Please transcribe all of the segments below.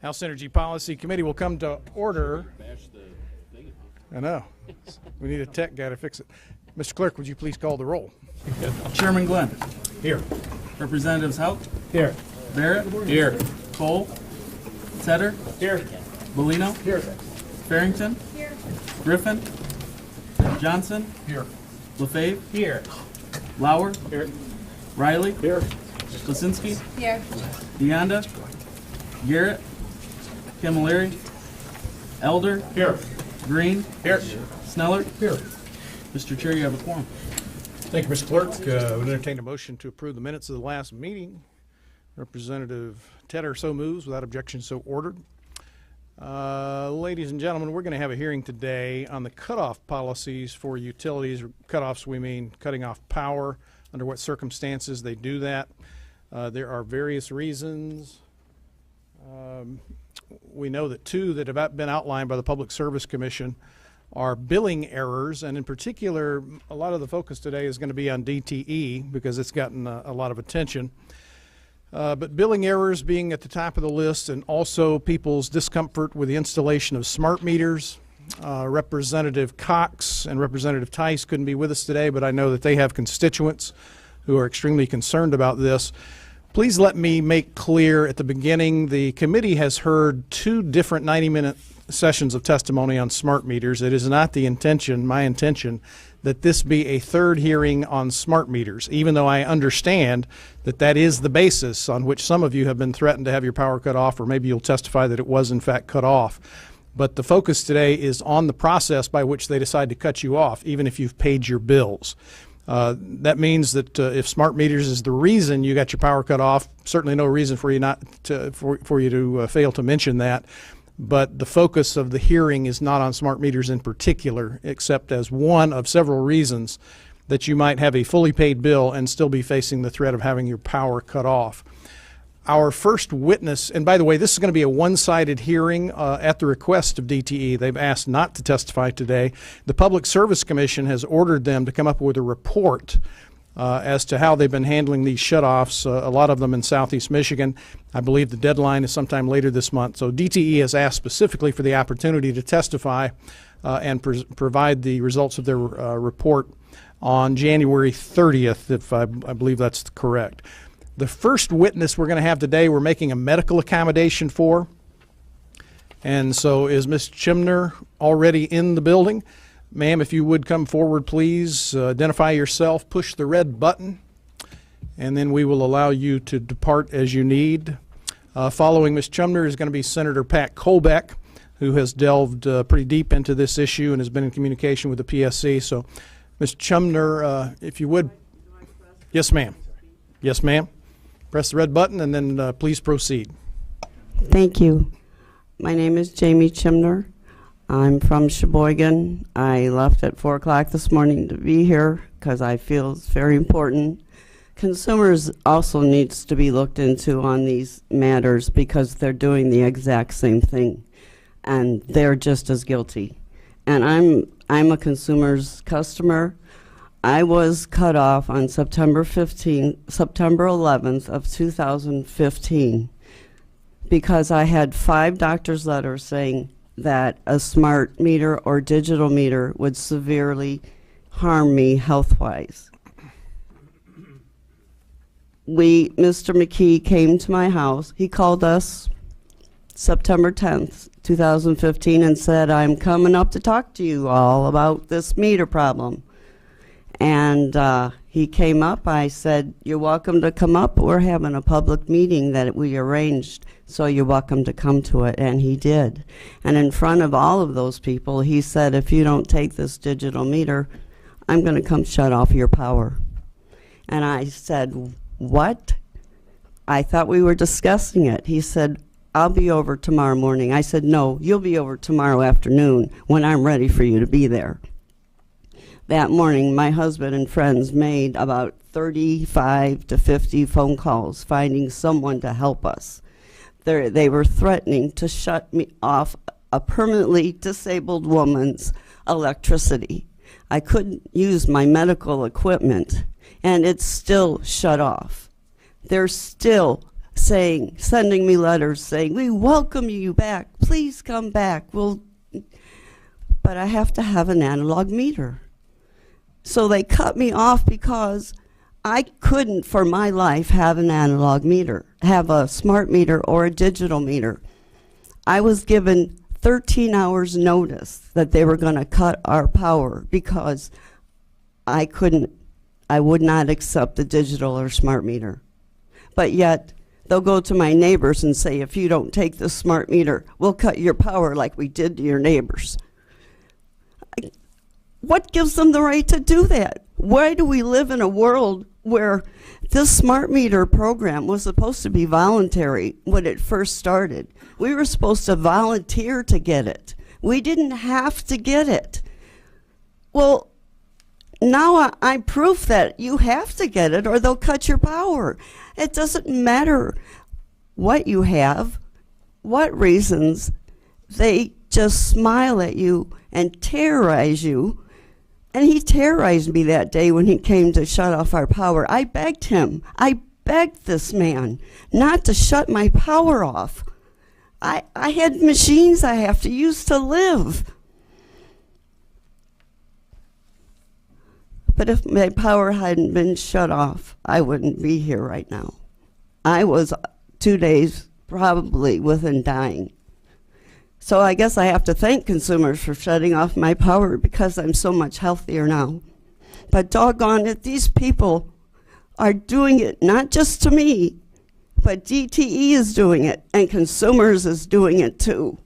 House Energy Policy Committee will come to order. I know. We need a tech guy to fix it. Mr. Clerk, would you please call the roll? Chairman Glenn. Here. Representatives Hout. Here. Barrett. Here. Cole. Tedder. Here. Bolino. Here. Farrington. Here. Griffin. Johnson. Here. LaFave. Here. Lauer. Here. Riley. Here. Lasinski. Here. Deonda. Garrett. Camilleri. Elder. Here. Green. Here. Sneller. Here. Mr. Chair, you have a quorum. Thank you, Mr. Clerk. Would entertain a motion to approve the minutes of the last meeting. Representative Tedder so moves. Without objection, so ordered. Ladies and gentlemen, we're going to have a hearing today on the cutoff policies for utilities. Cutoffs, we mean cutting off power, under what circumstances they do that. There are various reasons. We know that two that have been outlined by the Public Service Commission are billing errors, and in particular, a lot of the focus today is going to be on DTE because it's gotten a lot of attention. But billing errors being at the top of the list, and also people's discomfort with the installation of smart meters. Representative Cox and Representative Tice couldn't be with us today, but I know that they have constituents who are extremely concerned about this. Please let me make clear at the beginning, the committee has heard two different 90-minute sessions of testimony on smart meters. It is not the intention, my intention, that this be a third hearing on smart meters, even though I understand that that is the basis on which some of you have been threatened to have your power cut off, or maybe you'll testify that it was in fact cut off. But the focus today is on the process by which they decide to cut you off, even if you've paid your bills. That means that if smart meters is the reason you got your power cut off, certainly no reason for you not to, for you to fail to mention that. But the focus of the hearing is not on smart meters in particular, except as one of several reasons that you might have a fully paid bill and still be facing the threat of having your power cut off. Our first witness, and by the way, this is going to be a one-sided hearing at the request of DTE. They've asked not to testify today. The Public Service Commission has ordered them to come up with a report as to how they've been handling these shutoffs, a lot of them in southeast Michigan. I believe the deadline is sometime later this month. So DTE has asked specifically for the opportunity to testify and provide the results of their report on January 30th, if I believe that's correct. The first witness we're going to have today, we're making a medical accommodation for. And so is Ms. Chimner already in the building? Ma'am, if you would come forward, please. Identify yourself, push the red button, and then we will allow you to depart as you need. Following Ms. Chumner is going to be Senator Pat Colbeck, who has delved pretty deep into this issue and has been in communication with the PSC. So, Ms. Chumner, if you would. Yes, ma'am. Yes, ma'am. Press the red button and then please proceed. Thank you. My name is Jamie Chimner. I'm from Sheboygan. I left at 4 o'clock this morning to be here because I feel it's very important. Consumers also needs to be looked into on these matters because they're doing the exact same thing and they're just as guilty. And I'm a consumer's customer. I was cut off on September 11th of 2015 because I had 5 doctor's letters saying that a smart meter or digital meter would severely harm me health-wise. Mr. McKee came to my house. He called us September 10th, 2015 and said, I'm coming up to talk to you all about this meter problem. And he came up. I said, you're welcome to come up. We're having a public meeting that we arranged, so you're welcome to come to it. And he did. And in front of all of those people, he said, if you don't take this digital meter, I'm going to come shut off your power. And I said, what? I thought we were discussing it. He said, I'll be over tomorrow morning. I said, no, you'll be over tomorrow afternoon when I'm ready for you to be there. That morning, my husband and friends made about 35 to 50 phone calls finding someone to help us. They were threatening to shut me off a permanently disabled woman's electricity. I couldn't use my medical equipment, and it's still shut off. They're still sending me letters saying, we welcome you back. Please come back. But I have to have an analog meter. So they cut me off because I couldn't, for my life, have an analog meter, have a smart meter or a digital meter. I was given 13 hours notice that they were going to cut our power because I would not accept the digital or smart meter. But yet, they'll go to my neighbors and say, if you don't take the smart meter, we'll cut your power like we did to your neighbors. What gives them the right to do that? Why do we live in a world where this smart meter program was supposed to be voluntary when it first started? We were supposed to volunteer to get it. We didn't have to get it. Well, now I'm proof that you have to get it or they'll cut your power. It doesn't matter what you have, what reasons. They just smile at you and terrorize you. And he terrorized me that day when he came to shut off our power. I begged him. I begged this man not to shut my power off. I had machines I have to use to live. But if my power hadn't been shut off, I wouldn't be here right now. I was 2 days probably within dying. So I guess I have to thank consumers for shutting off my power because I'm so much healthier now. But doggone it, these people are doing it not just to me, but DTE is doing it, and consumers is doing it too.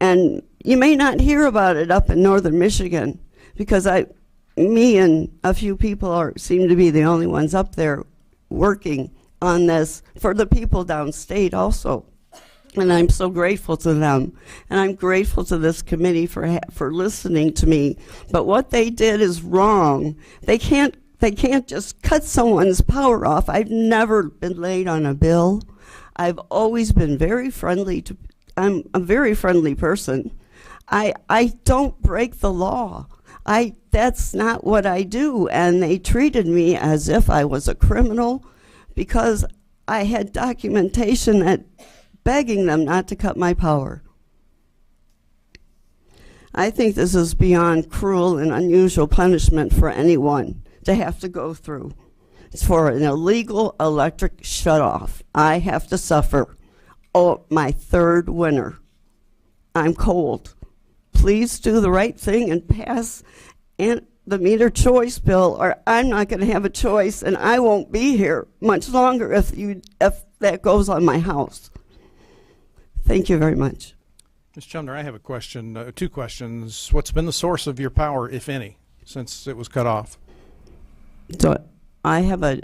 And you may not hear about it up in northern Michigan because me and a few people seem to be the only ones up there working on this for the people downstate also. And I'm so grateful to them. And I'm grateful to this committee for listening to me. But what they did is wrong. They can't just cut someone's power off. I've never been late on a bill. I've always been very friendly I'm a very friendly person. I don't break the law. That's not what I do. And they treated me as if I was a criminal because I had documentation that begging them not to cut my power. I think this is beyond cruel and unusual punishment for anyone to have to go through. It's for an illegal electric shutoff. I have to suffer. Oh, my third winter. I'm cold. Please do the right thing and pass the meter choice bill, or I'm not going to have a choice, and I won't be here much longer if that goes on my house. Thank you very much. Ms. Chumner, I have a question, 2 questions. What's been the source of your power, if any, since it was cut off? So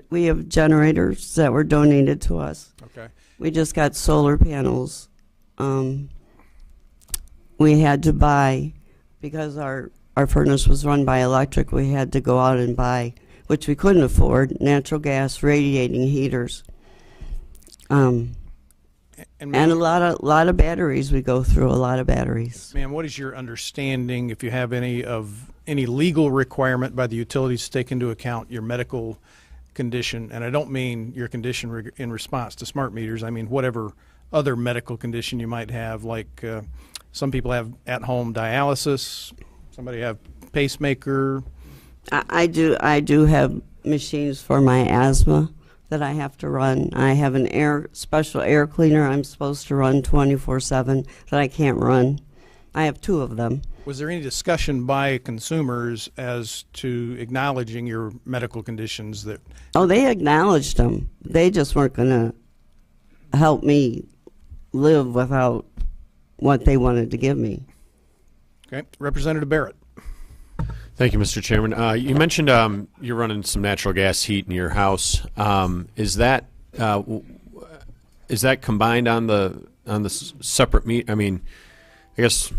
we have generators that were donated to us. Okay. We just got solar panels. We had to buy, because our furnace was run by electric, we had to go out and buy, which we couldn't afford, natural gas radiating heaters. And a lot of batteries. We go through a lot of batteries. Ma'am, what is your understanding, if you have any legal requirement by the utilities to take into account your medical condition? And I don't mean your condition in response to smart meters. I mean whatever other medical condition you might have, like some people have at-home dialysis, somebody have pacemaker. I do have machines for my asthma that I have to run. I have an special air cleaner I'm supposed to run 24/7 that I can't run. I have 2 of them. Was there any discussion by consumers as to acknowledging your medical conditions? They acknowledged them. They just weren't going to help me live without what they wanted to give me. Okay. Representative Barrett. Thank you, Mr. Chairman. You mentioned you're running some natural gas heat in your house. Is that combined on the separate meter? I mean, I guess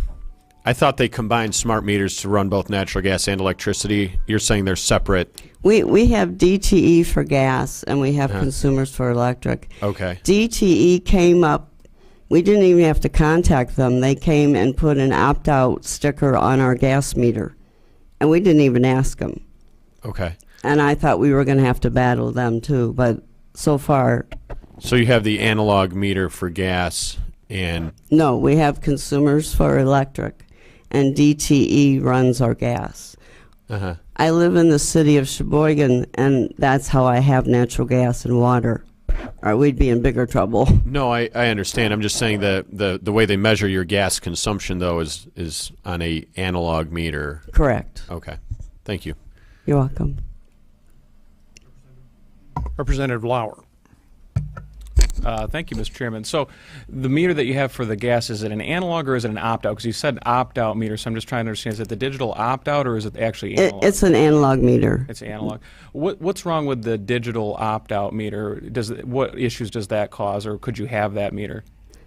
I thought they combined smart meters to run both natural gas and electricity. You're saying they're separate? We have DTE for gas and we have consumers for electric. Okay. DTE came up. We didn't even have to contact them. They came and put an opt-out sticker on our gas meter. And we didn't even ask them. Okay. And I thought we were going to have to battle them too, but so far So you have the analog meter for gas and, No, we have consumers for electric, and DTE runs our gas. uh-huh. I live in the city of Sheboygan, and that's how I have natural gas and water, or we'd be in bigger trouble. No, I understand. I'm just saying the way they measure your gas consumption, though, is on a analog meter. Correct. Okay. Thank you. You're welcome. Representative Lauer. Thank you, Mr. Chairman. So the meter that you have for the gas, is it an analog or is it an opt-out? Because you said opt-out meter, so I'm just trying to understand, is it the digital opt-out or is it actually analog? It's an analog meter. It's analog. What's wrong with the digital opt-out meter? What issues does that cause, or could you have that meter?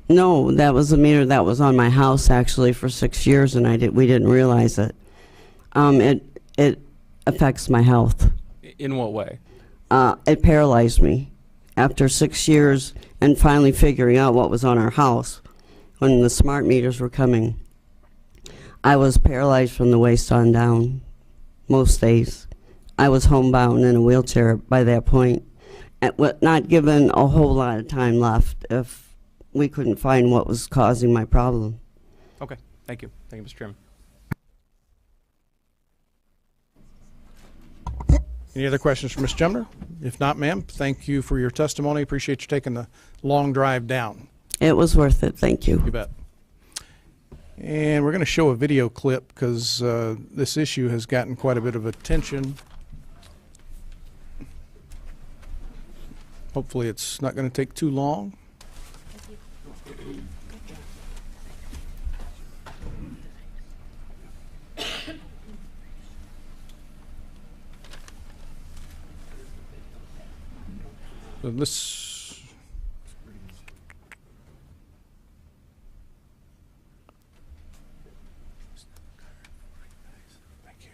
No, that was a meter that was on my house actually for 6 years, and we didn't realize it. It affects my health. In what way? It paralyzed me after 6 years and finally figuring out what was on our house when the smart meters were coming. I was paralyzed from the waist on down most days. I was homebound in a wheelchair by that point, not given a whole lot of time left if we couldn't find what was causing my problem. Okay. Thank you. Thank you, Mr. Chairman. Any other questions for Ms. Jemner? If not, ma'am, thank you for your testimony. Appreciate you taking the long drive down. It was worth it. Thank you. You bet. And we're going to show a video clip because this issue has gotten quite a bit of attention. Hopefully it's not going to take too long. So this, thank you.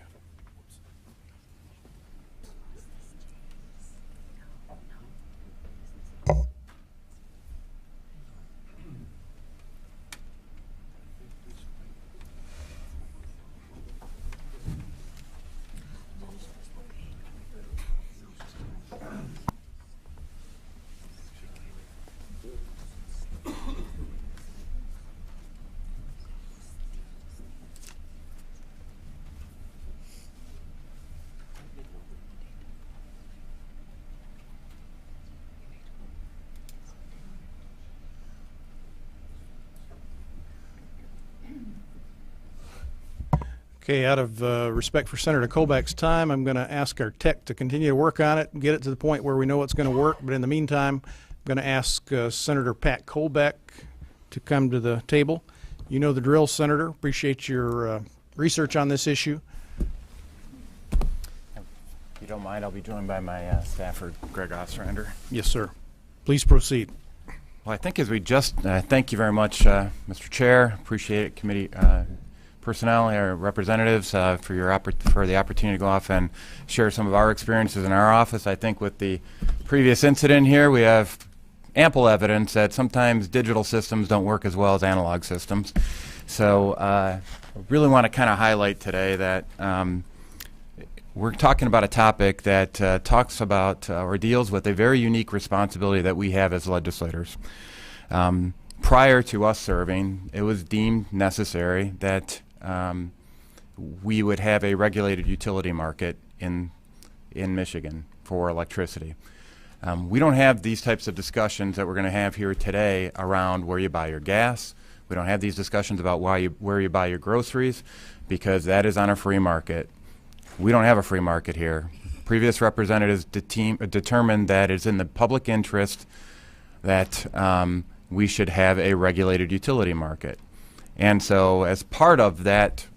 Okay, out of respect for Senator Colbeck's time, I'm going to ask our tech to continue to work on it and get it to the point where we know it's going to work. But in the meantime, I'm going to ask Senator Pat Colbeck to come to the table. You know the drill, Senator. Appreciate your research on this issue. If you don't mind, I'll be joined by my staffer, Greg Ostrander. Yes, sir. Please proceed. Well, I think as we just, thank you very much, Mr. Chair. Appreciate it, committee personnel, our representatives, for the opportunity to go off and share some of our experiences in our office. I think with the previous incident here, we have ample evidence that sometimes digital systems don't work as well as analog systems. So I really want to kind of highlight today that we're talking about a topic that talks about or deals with a very unique responsibility that we have as legislators. Prior to us serving, it was deemed necessary that we would have a regulated utility market in Michigan for electricity. We don't have these types of discussions that we're going to have here today around where you buy your gas. We don't have these discussions about where you buy your groceries, because that is on a free market. We don't have a free market here. Previous representatives determined that it's in the public interest that we should have a regulated utility market. And so as part of that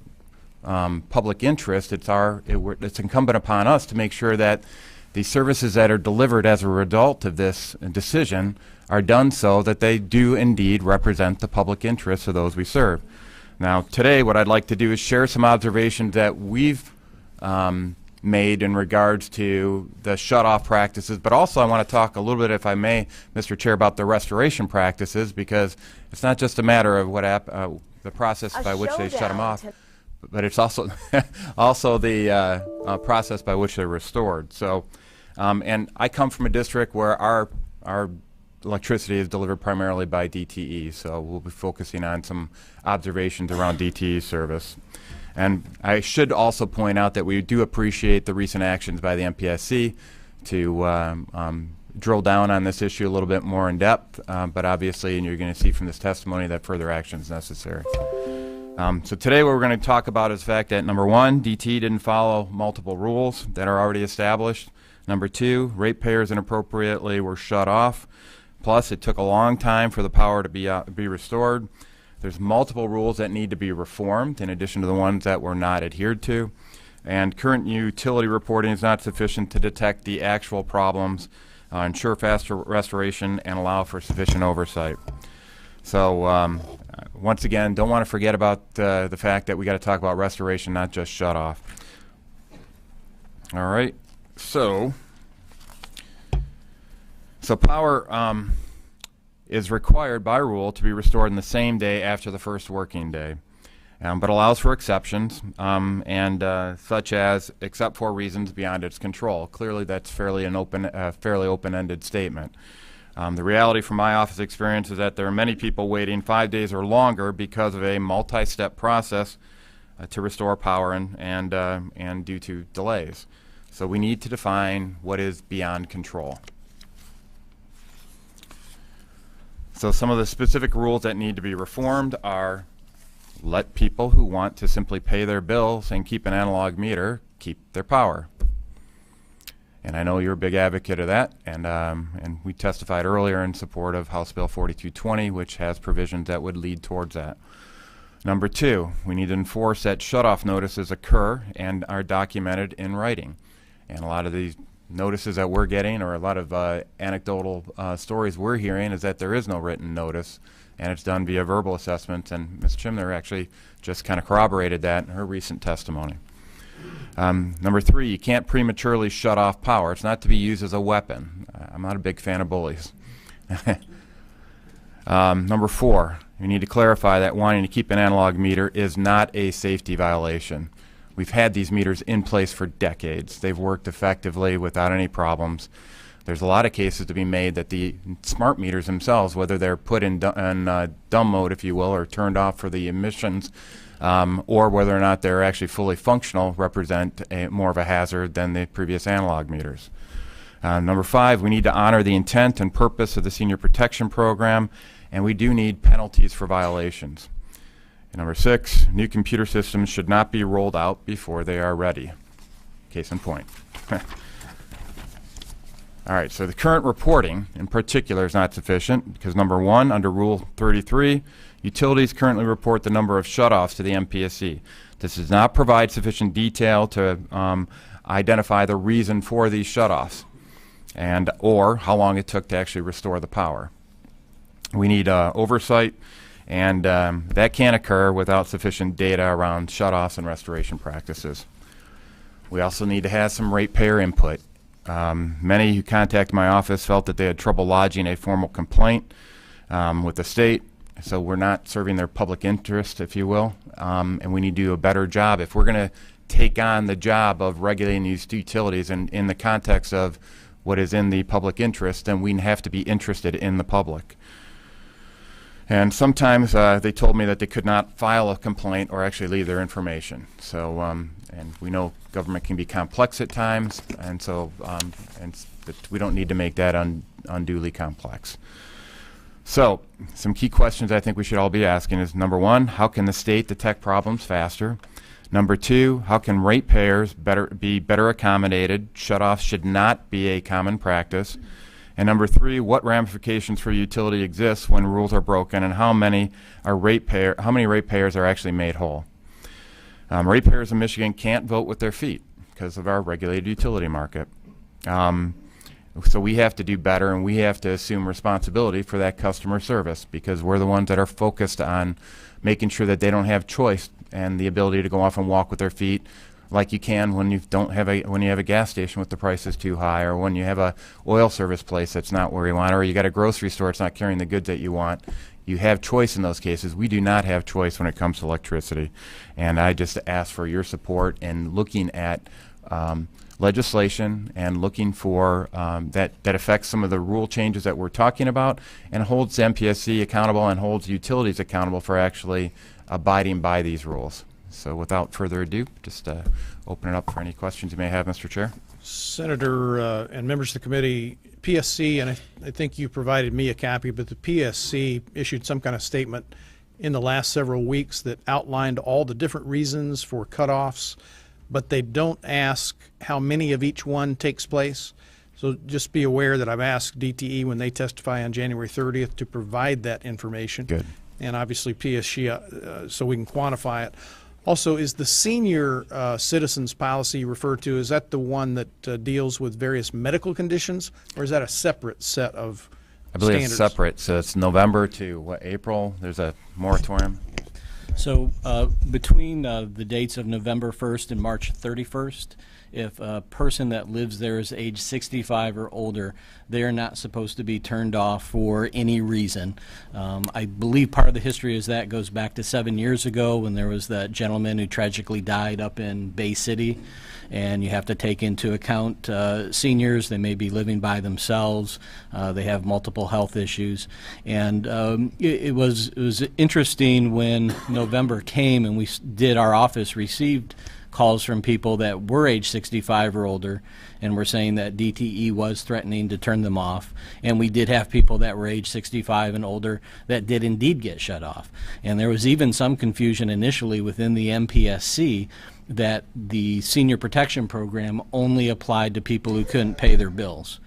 public interest, it's incumbent upon us to make sure that the services that are delivered as a result of this decision are done so that they do indeed represent the public interest of those we serve. Now, today what I'd like to do is share some observations that we've made in regards to the shut-off practices, but also I want to talk a little bit, if I may, Mr. Chair, about the restoration practices, because it's not just a matter of what the process by which they shut them off, but it's also also the process by which they're restored. So, and I come from a district where our electricity is delivered primarily by DTE, so we'll be focusing on some observations around DTE service. And I should also point out that we do appreciate the recent actions by the MPSC to drill down on this issue a little bit more in depth, but obviously, and you're going to see from this testimony, that further action is necessary. So today what we're going to talk about is the fact that, number one, DTE didn't follow multiple rules that are already established. Number two, ratepayers inappropriately were shut off. Plus, it took a long time for the power to be restored. There's multiple rules that need to be reformed in addition to the ones that were not adhered to. And current utility reporting is not sufficient to detect the actual problems, ensure faster restoration, and allow for sufficient oversight. So once again, don't want to forget about the fact that we got to talk about restoration, not just shut off. All right. So power is required by rule to be restored in the same day after the first working day, but allows for exceptions, such as except for reasons beyond its control. Clearly, that's fairly open-ended statement. The reality from my office experience is that there are many people waiting 5 days or longer because of a multi-step process to restore power and due to delays. So we need to define what is beyond control. So some of the specific rules that need to be reformed are: let people who want to simply pay their bills and keep an analog meter keep their power. And I know you're a big advocate of that, and we testified earlier in support of House Bill 4220, which has provisions that would lead towards that. Number two, we need to enforce that shutoff notices occur and are documented in writing. And a lot of these notices that we're getting, or a lot of anecdotal stories we're hearing, is that there is no written notice, and it's done via verbal assessments. And Ms. Chimner actually just kind of corroborated that in her recent testimony. Number three, you can't prematurely shut off power. It's not to be used as a weapon. I'm not a big fan of bullies. Number four, you need to clarify that wanting to keep an analog meter is not a safety violation. We've had these meters in place for decades. They've worked effectively without any problems. There's a lot of cases to be made that the smart meters themselves, whether they're put in dumb mode, if you will, or turned off for the emissions, or whether or not they're actually fully functional, represent more of a hazard than the previous analog meters. Number five, we need to honor the intent and purpose of the Senior Protection Program, and we do need penalties for violations. And number six, new computer systems should not be rolled out before they are ready. Case in point. All right, so the current reporting in particular is not sufficient because, number one, under Rule 33, utilities currently report the number of shutoffs to the MPSC. This does not provide sufficient detail to identify the reason for these shutoffs or how long it took to actually restore the power. We need oversight, and that can't occur without sufficient data around shutoffs and restoration practices. We also need to have some ratepayer input. Many who contacted my office felt that they had trouble lodging a formal complaint with the state, so we're not serving their public interest, if you will, and we need to do a better job. If we're going to take on the job of regulating these utilities and in the context of what is in the public interest, then we have to be interested in the public. And sometimes they told me that they could not file a complaint or actually leave their information. So, and we know government can be complex at times, and so but we don't need to make that unduly complex. So, some key questions I think we should all be asking is: number one, how can the state detect problems faster? Number two, how can ratepayers be better accommodated? Shutoffs should not be a common practice. And number three, what ramifications for utility exist when rules are broken, and how many ratepayers are actually made whole? Ratepayers in Michigan can't vote with their feet because of our regulated utility market. So we have to do better, and we have to assume responsibility for that customer service because we're the ones that are focused on making sure that they don't have choice and the ability to go off and walk with their feet, like you can when you have a gas station with the prices too high, or when you have a oil service place that's not where you want, or you got a grocery store that's not carrying the goods that you want. You have choice in those cases. We do not have choice when it comes to electricity, and I just ask for your support in looking at legislation and looking for that affects some of the rule changes that we're talking about, and holds MPSC accountable and holds utilities accountable for actually abiding by these rules. So without further ado, just open it up for any questions you may have, Mr. Chair. Senator and members of the committee, PSC, and I think you provided me a copy, but the PSC issued some kind of statement in the last several weeks that outlined all the different reasons for cutoffs, but they don't ask how many of each one takes place. So just be aware that I've asked DTE when they testify on January 30th to provide that information. Good. And obviously PSC, so we can quantify it. Also, is the senior citizens policy referred to, is that the one that deals with various medical conditions, or is that a separate set of I believe standards? it's separate, so it's November to what, April? There's a moratorium. So between the dates of November 1st and March 31st, if a person that lives there is age 65 or older, they are not supposed to be turned off for any reason. I believe part of the history is that goes back to 7 years ago when there was that gentleman who tragically died up in Bay City. And you have to take into account seniors. They may be living by themselves. They have multiple health issues. And it was interesting when November came and our office received calls from people that were age 65 or older and were saying that DTE was threatening to turn them off. And we did have people that were age 65 and older that did indeed get shut off. And there was even some confusion initially within the MPSC that the senior protection program only applied to people who couldn't pay their bills.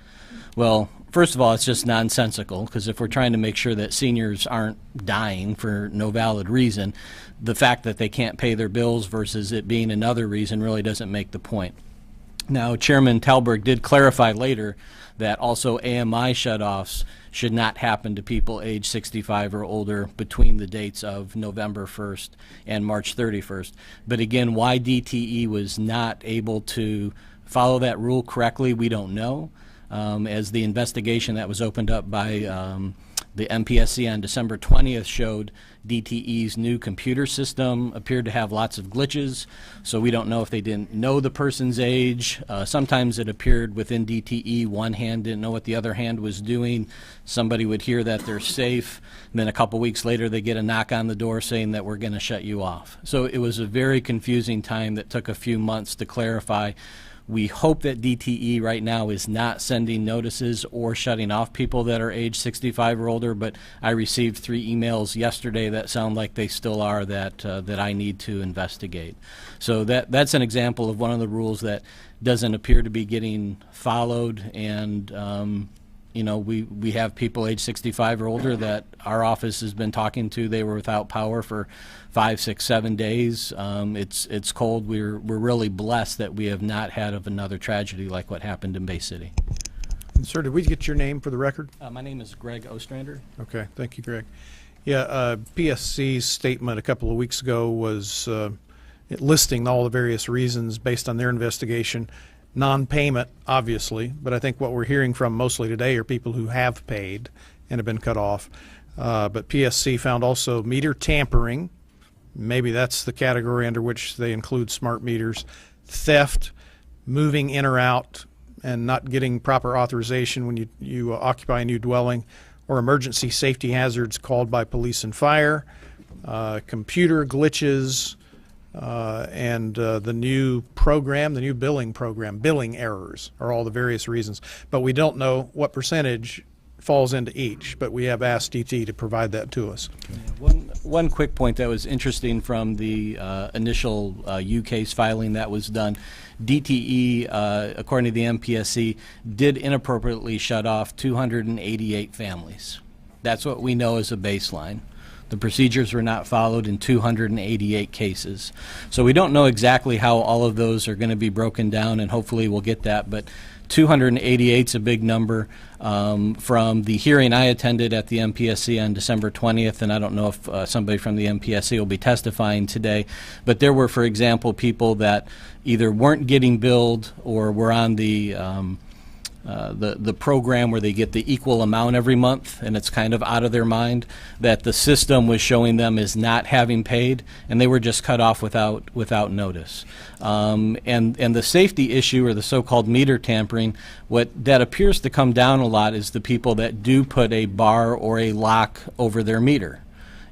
Well, first of all, it's just nonsensical, because if we're trying to make sure that seniors aren't dying for no valid reason, the fact that they can't pay their bills versus it being another reason really doesn't make the point. Now, Chairman Talberg did clarify later that also AMI shutoffs should not happen to people age 65 or older between the dates of November 1st and March 31st. But again, why DTE was not able to follow that rule correctly, we don't know. As the investigation that was opened up by the MPSC on December 20th showed, DTE's new computer system appeared to have lots of glitches, so we don't know if they didn't know the person's age. Sometimes it appeared within DTE, one hand didn't know what the other hand was doing. Somebody would hear that they're safe, and then a couple weeks later they get a knock on the door saying that we're going to shut you off. So it was a very confusing time that took a few months to clarify. We hope that DTE right now is not sending notices or shutting off people that are age 65 or older, but I received 3 emails yesterday that sound like they still are that I need to investigate. So that's an example of one of the rules that doesn't appear to be getting followed, and you know, we have people age 65 or older that our office has been talking to. They were without power for 5, 6, 7 days. It's cold. We're really blessed that we have not had another tragedy like what happened in Bay City. Sir, did we get your name for the record? My name is Greg Ostrander. Okay, thank you, Greg. Yeah, PSC's statement a couple of weeks ago was listing all the various reasons based on their investigation. Non-payment, obviously, but I think what we're hearing from mostly today are people who have paid and have been cut off. But PSC found also meter tampering. Maybe that's the category under which they include smart meters. Theft, moving in or out, and not getting proper authorization when you occupy a new dwelling, or emergency safety hazards called by police and fire, computer glitches, and the new program, the new billing program, billing errors are all the various reasons. But we don't know what percentage falls into each, but we have asked DT to provide that to us. One quick point that was interesting from the initial U-case filing that was done, DTE, according to the MPSC, did inappropriately shut off 288 families. That's what we know as a baseline. The procedures were not followed in 288 cases. So we don't know exactly how all of those are going to be broken down, and hopefully we'll get that, but 288 is a big number. From the hearing I attended at the MPSC on December 20th, and I don't know if somebody from the MPSC will be testifying today, but there were, for example, people that either weren't getting billed or were on the the program where they get the equal amount every month, and it's kind of out of their mind that the system was showing them as not having paid, and they were just cut off without notice. And the safety issue, or the so-called meter tampering, that appears to come down a lot is the people that do put a bar or a lock over their meter.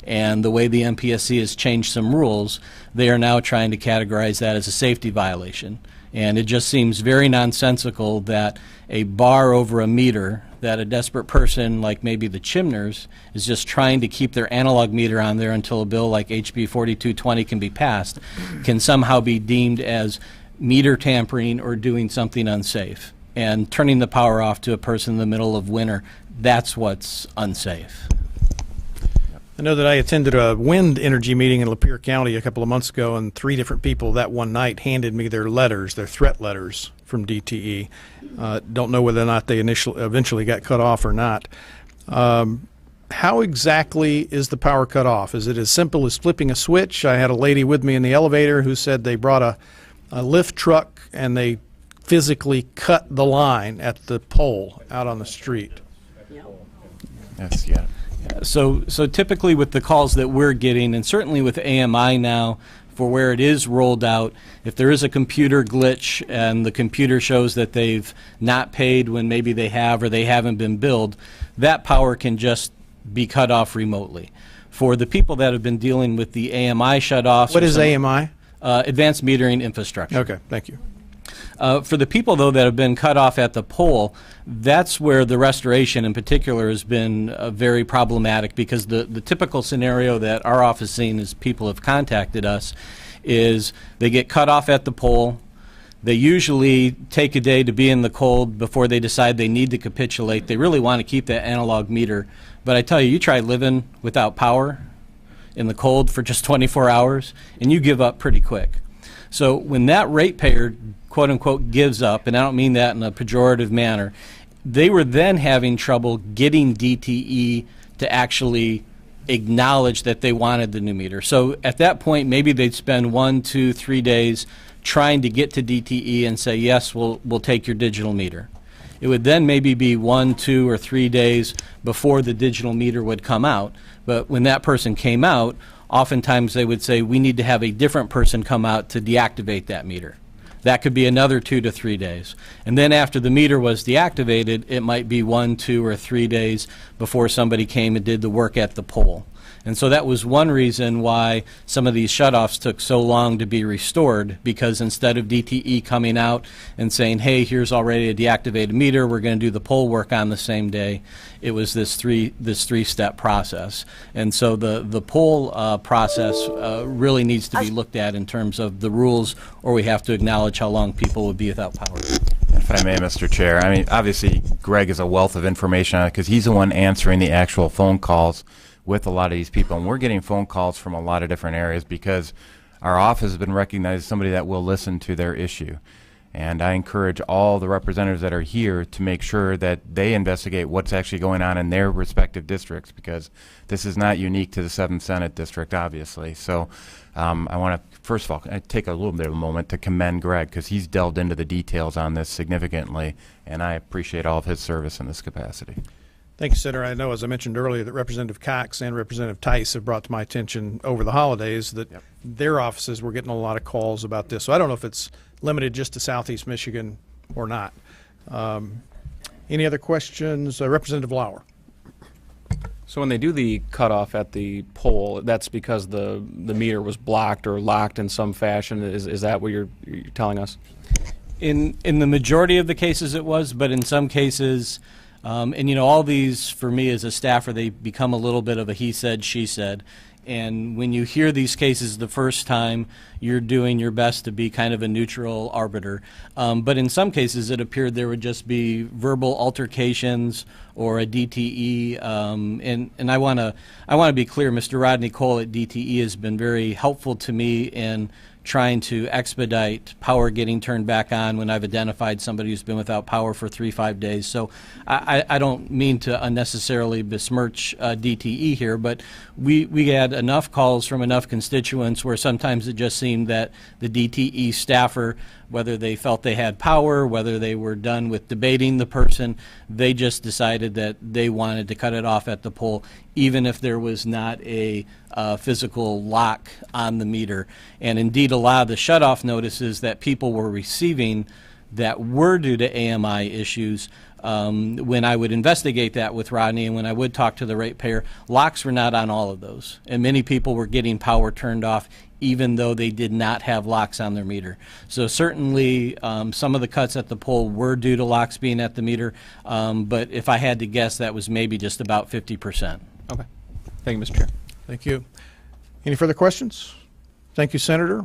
And the way the MPSC has changed some rules, they are now trying to categorize that as a safety violation. And it just seems very nonsensical that a bar over a meter, that a desperate person like maybe the Chimners is just trying to keep their analog meter on there until a bill like HB 4220 can be passed, can somehow be deemed as meter tampering or doing something unsafe. And turning the power off to a person in the middle of winter, that's what's unsafe. I know that I attended a wind energy meeting in Lapeer County a couple of months ago, and 3 different people that one night handed me their letters, their threat letters from DTE. Don't know whether or not they eventually got cut off or not. How exactly is the power cut off? Is it as simple as flipping a switch? I had a lady with me in the elevator who said they brought a lift truck and they physically cut the line at the pole out on the street. Yes, yeah. So typically with the calls that we're getting, and certainly with AMI now, for where it is rolled out, if there is a computer glitch and the computer shows that they've not paid when maybe they have or they haven't been billed, that power can just be cut off remotely. For the people that have been dealing with the AMI shutoffs... What is AMI? Advanced Metering Infrastructure. Okay, thank you. For the people, though, that have been cut off at the pole, that's where the restoration in particular has been very problematic, because the typical scenario that our office has seen as people have contacted us is they get cut off at the pole. They usually take a day to be in the cold before they decide they need to capitulate. They really want to keep that analog meter. But I tell you, you try living without power in the cold for just 24 hours, and you give up pretty quick. So when that ratepayer, quote unquote, gives up, and I don't mean that in a pejorative manner, they were then having trouble getting DTE to actually acknowledge that they wanted the new meter. So at that point, maybe they'd spend 1, 2, 3 days trying to get to DTE and say, yes, we'll take your digital meter. It would then maybe be 1, 2, or 3 days before the digital meter would come out. But when that person came out, oftentimes they would say, we need to have a different person come out to deactivate that meter. That could be another 2 to 3 days. And then after the meter was deactivated, it might be 1, 2, or 3 days before somebody came and did the work at the pole. And so that was one reason why some of these shutoffs took so long to be restored, because instead of DTE coming out and saying, hey, here's already a deactivated meter, we're going to do the pole work on the same day, it was this three-step process. And so the pole process really needs to be looked at in terms of the rules, or we have to acknowledge how long people would be without power. If I may, Mr. Chair, I mean, obviously, Greg is a wealth of information on it, because he's the one answering the actual phone calls with a lot of these people. And we're getting phone calls from a lot of different areas, because our office has been recognized as somebody that will listen to their issue. And I encourage all the representatives that are here to make sure that they investigate what's actually going on in their respective districts, because this is not unique to the 7th Senate District, obviously. So I want to, first of all, take a little bit of a moment to commend Greg, because he's delved into the details on this significantly, and I appreciate all of his service in this capacity. Thank you, Senator. I know, as I mentioned earlier, that Representative Cox and Representative Tice have brought to my attention over the holidays that their offices were getting a lot of calls about this. So I don't know if it's limited just to Southeast Michigan or not. Any other questions? Representative Lauer. So when they do the cutoff at the pole, that's because the meter was blocked or locked in some fashion. Is that what you're telling us? In the majority of the cases it was, but in some cases, and you know, all these for me as a staffer, they become a little bit of a he said, she said. And when you hear these cases the first time, you're doing your best to be kind of a neutral arbiter. But in some cases, it appeared there would just be verbal altercations or a DTE. And I want to be clear, Mr. Rodney Cole at DTE has been very helpful to me in trying to expedite power getting turned back on when I've identified somebody who's been without power for 3-5 days. So I don't mean to unnecessarily besmirch DTE here, but we had enough calls from enough constituents where sometimes it just seemed that the DTE staffer, whether they felt they had power, whether they were done with debating the person, they just decided that they wanted to cut it off at the pole, even if there was not a physical lock on the meter. And indeed, a lot of the shutoff notices that people were receiving that were due to AMI issues, when I would investigate that with Rodney and when I would talk to the ratepayer, locks were not on all of those. And many people were getting power turned off even though they did not have locks on their meter. So certainly some of the cuts at the pole were due to locks being at the meter, but if I had to guess, that was maybe just about 50%. Okay. Thank you, Mr. Chair. Thank you. Any further questions? Thank you, Senator.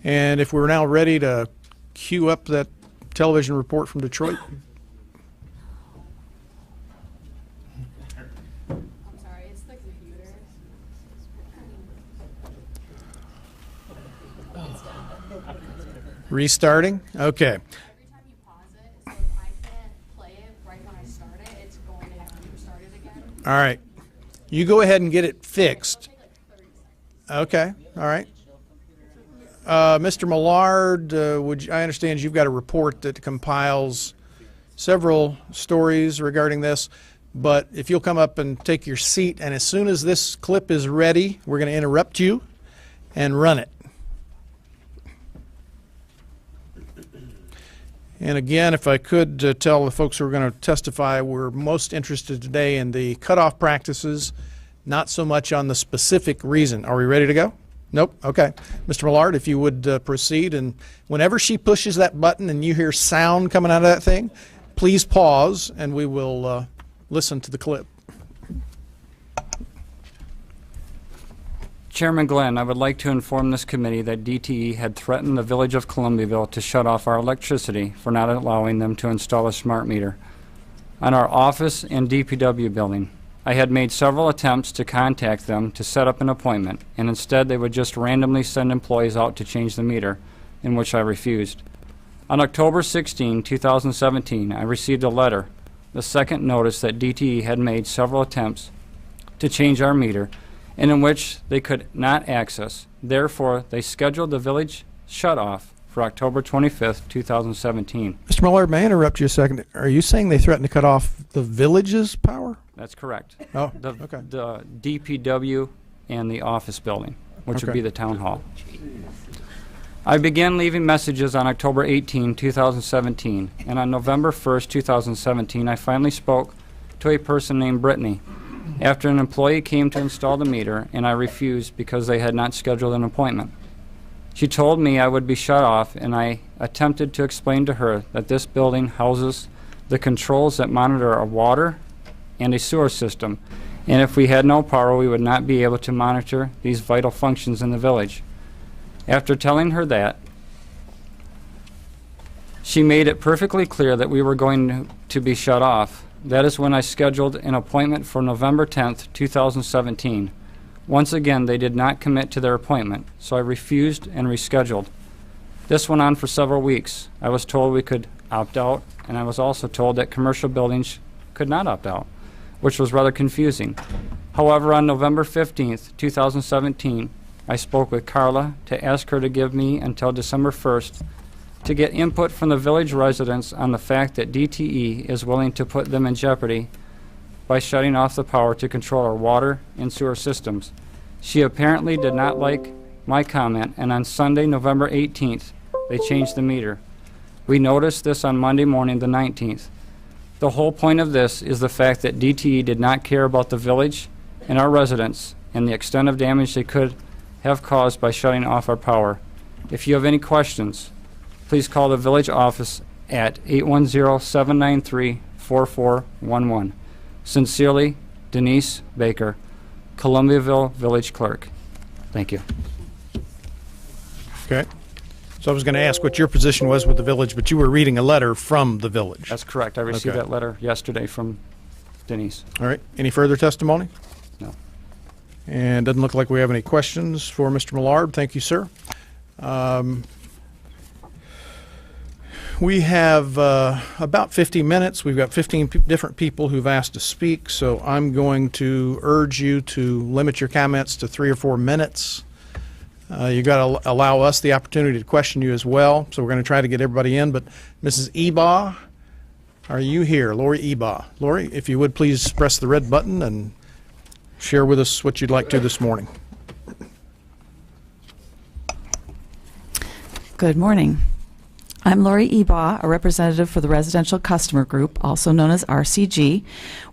And if we're now ready to queue up that television report from Detroit. I'm sorry, it's the computer. Restarting? Okay. Every time you pause it, so if I can't play it right when I start it, it's going to have to start it again. All right. You go ahead and get it fixed. It'll take like 30 seconds. Okay. All right. Mr. Millard, I understand you've got a report that compiles several stories regarding this, but if you'll come up and take your seat, and as soon as this clip is ready, we're going to interrupt you and run it. And again, if I could tell the folks who are going to testify, we're most interested today in the cutoff practices, not so much on the specific reason. Are we ready to go? Nope. Okay. Mr. Millard, if you would proceed. And whenever she pushes that button and you hear sound coming out of that thing, please pause and we will listen to the clip. Chairman Glenn, I would like to inform this committee that DTE had threatened the village of Columbiaville to shut off our electricity for not allowing them to install a smart meter on our office and DPW building. I had made several attempts to contact them to set up an appointment, and instead they would just randomly send employees out to change the meter, in which I refused. On October 16, 2017, I received a letter, the second notice that DTE had made several attempts to change our meter, and in which they could not access. Therefore, they scheduled the village shut-off for October 25th, 2017. Mr. Millard, may I interrupt you a second? Are you saying they threatened to cut off the village's power? That's correct. Oh, The, okay. the DPW and the office building, which would Okay. be the town hall. I began leaving messages on October 18, 2017, and on November 1st, 2017, I finally spoke to a person named Brittany after an employee came to install the meter, and I refused because they had not scheduled an appointment. She told me I would be shut off, and I attempted to explain to her that this building houses the controls that monitor our water and a sewer system, and if we had no power, we would not be able to monitor these vital functions in the village. After telling her that, she made it perfectly clear that we were going to be shut off. That is when I scheduled an appointment for November 10th, 2017. Once again, they did not commit to their appointment, so I refused and rescheduled. This went on for several weeks. I was told we could opt out, and I was also told that commercial buildings could not opt out, which was rather confusing. However, on November 15th, 2017, I spoke with Carla to ask her to give me until December 1st to get input from the village residents on the fact that DTE is willing to put them in jeopardy by shutting off the power to control our water and sewer systems. She apparently did not like my comment, and on Sunday, November 18th, they changed the meter. We noticed this on Monday morning, the 19th. The whole point of this is the fact that DTE did not care about the village and our residents and the extent of damage they could have caused by shutting off our power. If you have any questions, please call the village office at 810-793-4411. Sincerely, Denise Baker, Columbiaville Village Clerk. Thank you. Okay. So I was going to ask what your position was with the village, but you were reading a letter from the village. That's correct. I received Okay. that letter yesterday from Denise. All right. Any further testimony? No. And doesn't look like we have any questions for Mr. Millard. Thank you, sir. We have about 50 minutes. We've got 15 different people who've asked to speak, so I'm going to urge you to limit your comments to 3 or 4 minutes. You got to allow us the opportunity to question you as well, so we're going to try to get everybody in. But Mrs. Ebaugh, are you here? Lori Ebaugh. Lori, if you would please press the red button and share with us what you'd like to this morning. Good morning. I'm Lori Ebaugh, a representative for the Residential Customer Group, also known as RCG.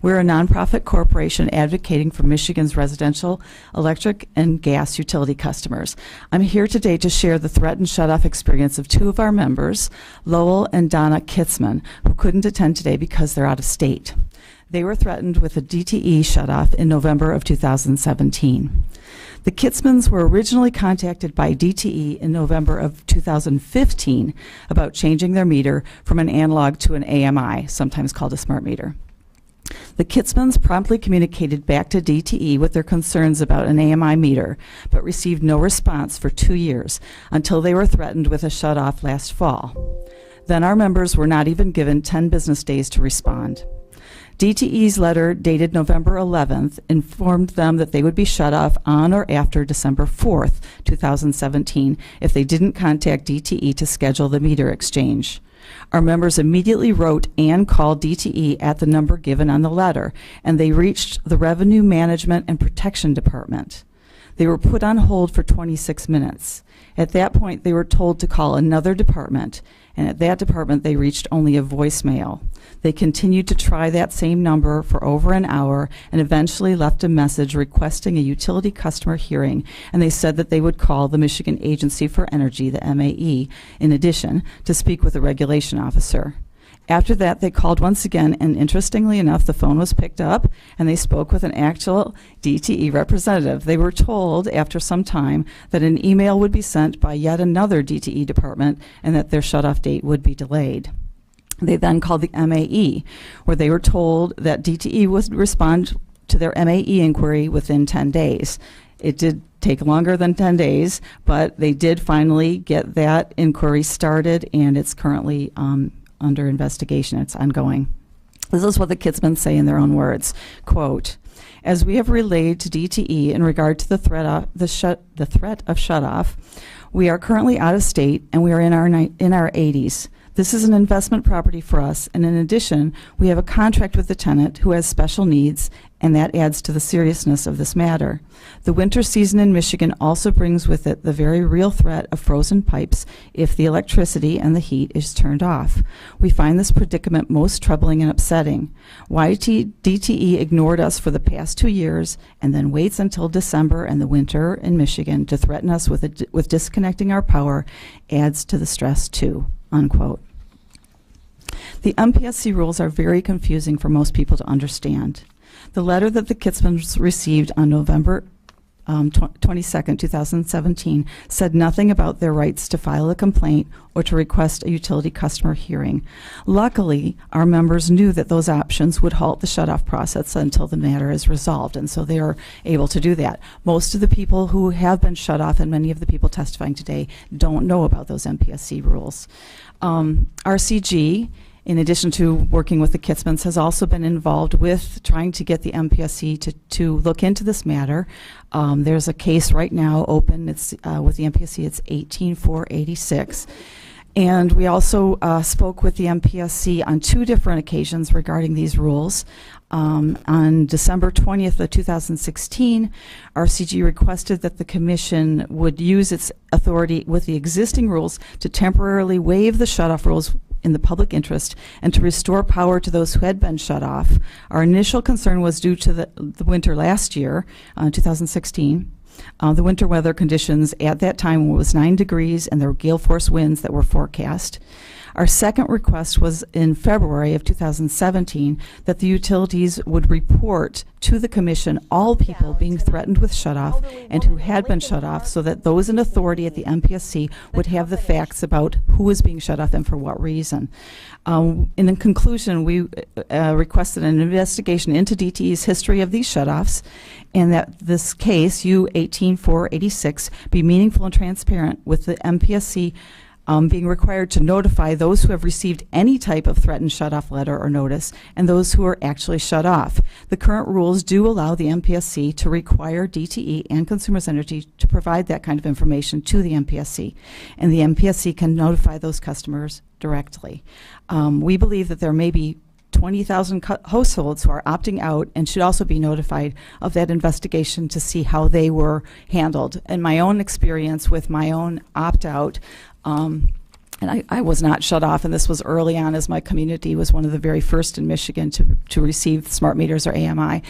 We're a nonprofit corporation advocating for Michigan's residential electric and gas utility customers. I'm here today to share the threatened shutoff experience of 2 of our members, Lowell and Donna Kitzman, who couldn't attend today because they're out of state. They were threatened with a DTE shutoff in November of 2017. The Kitzmans were originally contacted by DTE in November of 2015 about changing their meter from an analog to an AMI, sometimes called a smart meter. The Kitzmans promptly communicated back to DTE with their concerns about an AMI meter, but received no response for 2 years until they were threatened with a shutoff last fall. Then our members were not even given 10 business days to respond. DTE's letter dated November 11th informed them that they would be shut off on or after December 4th, 2017, if they didn't contact DTE to schedule the meter exchange. Our members immediately wrote and called DTE at the number given on the letter, and they reached the Revenue Management and Protection Department. They were put on hold for 26 minutes. At that point, they were told to call another department, and at that department, they reached only a voicemail. They continued to try that same number for over an hour and eventually left a message requesting a utility customer hearing, and they said that they would call the Michigan Agency for Energy, the MAE, in addition, to speak with a regulation officer. After that, they called once again, and interestingly enough, the phone was picked up, and they spoke with an actual DTE representative. They were told after some time that an email would be sent by yet another DTE department and that their shutoff date would be delayed. They then called the MAE, where they were told that DTE would respond to their MAE inquiry within 10 days. It did take longer than 10 days, but they did finally get that inquiry started, and it's currently under investigation. It's ongoing. This is what the Kitzmans say in their own words. Quote, "As we have relayed to DTE in regard to the threat of shutoff, we are currently out of state and we are in our 80s. This is an investment property for us, and in addition, we have a contract with the tenant who has special needs, and that adds to the seriousness of this matter. The winter season in Michigan also brings with it the very real threat of frozen pipes if the electricity and the heat is turned off. We find this predicament most troubling and upsetting. Why DTE ignored us for the past 2 years and then waits until December and the winter in Michigan to threaten us with disconnecting our power adds to the stress too." Unquote. The MPSC rules are very confusing for most people to understand. The letter that the Kitzmans received on November 22nd, 2017, said nothing about their rights to file a complaint or to request a utility customer hearing. Luckily, our members knew that those options would halt the shutoff process until the matter is resolved, and so they are able to do that. Most of the people who have been shut off, and many of the people testifying today, don't know about those MPSC rules. RCG, in addition to working with the Kitzmans, has also been involved with trying to get the MPSC to look into this matter. There's a case right now open. It's with the MPSC. It's 18486. And we also spoke with the MPSC on 2 different occasions regarding these rules. On December 20th of 2016, RCG requested that the Commission would use its authority with the existing rules to temporarily waive the shutoff rules in the public interest and to restore power to those who had been shut off. Our initial concern was due to the winter last year, 2016. The winter weather conditions at that time was 9 degrees and there were gale force winds that were forecast. Our second request was in February of 2017 that the utilities would report to the commission all people being threatened with shutoff and who had been shut off, so that those in authority at the MPSC would have the facts about who was being shut off and for what reason. In conclusion, we requested an investigation into DTE's history of these shutoffs, and that this case, U-18-486, be meaningful and transparent, with the MPSC being required to notify those who have received any type of threatened shutoff letter or notice and those who are actually shut off. The current rules do allow the MPSC to require DTE and Consumers Energy to provide that kind of information to the MPSC, and the MPSC can notify those customers directly. We believe that there may be 20,000 households who are opting out and should also be notified of that investigation to see how they were handled. In my own experience with my own opt-out, and I was not shut off, and this was early on, as my community was one of the very first in Michigan to receive smart meters or AMI.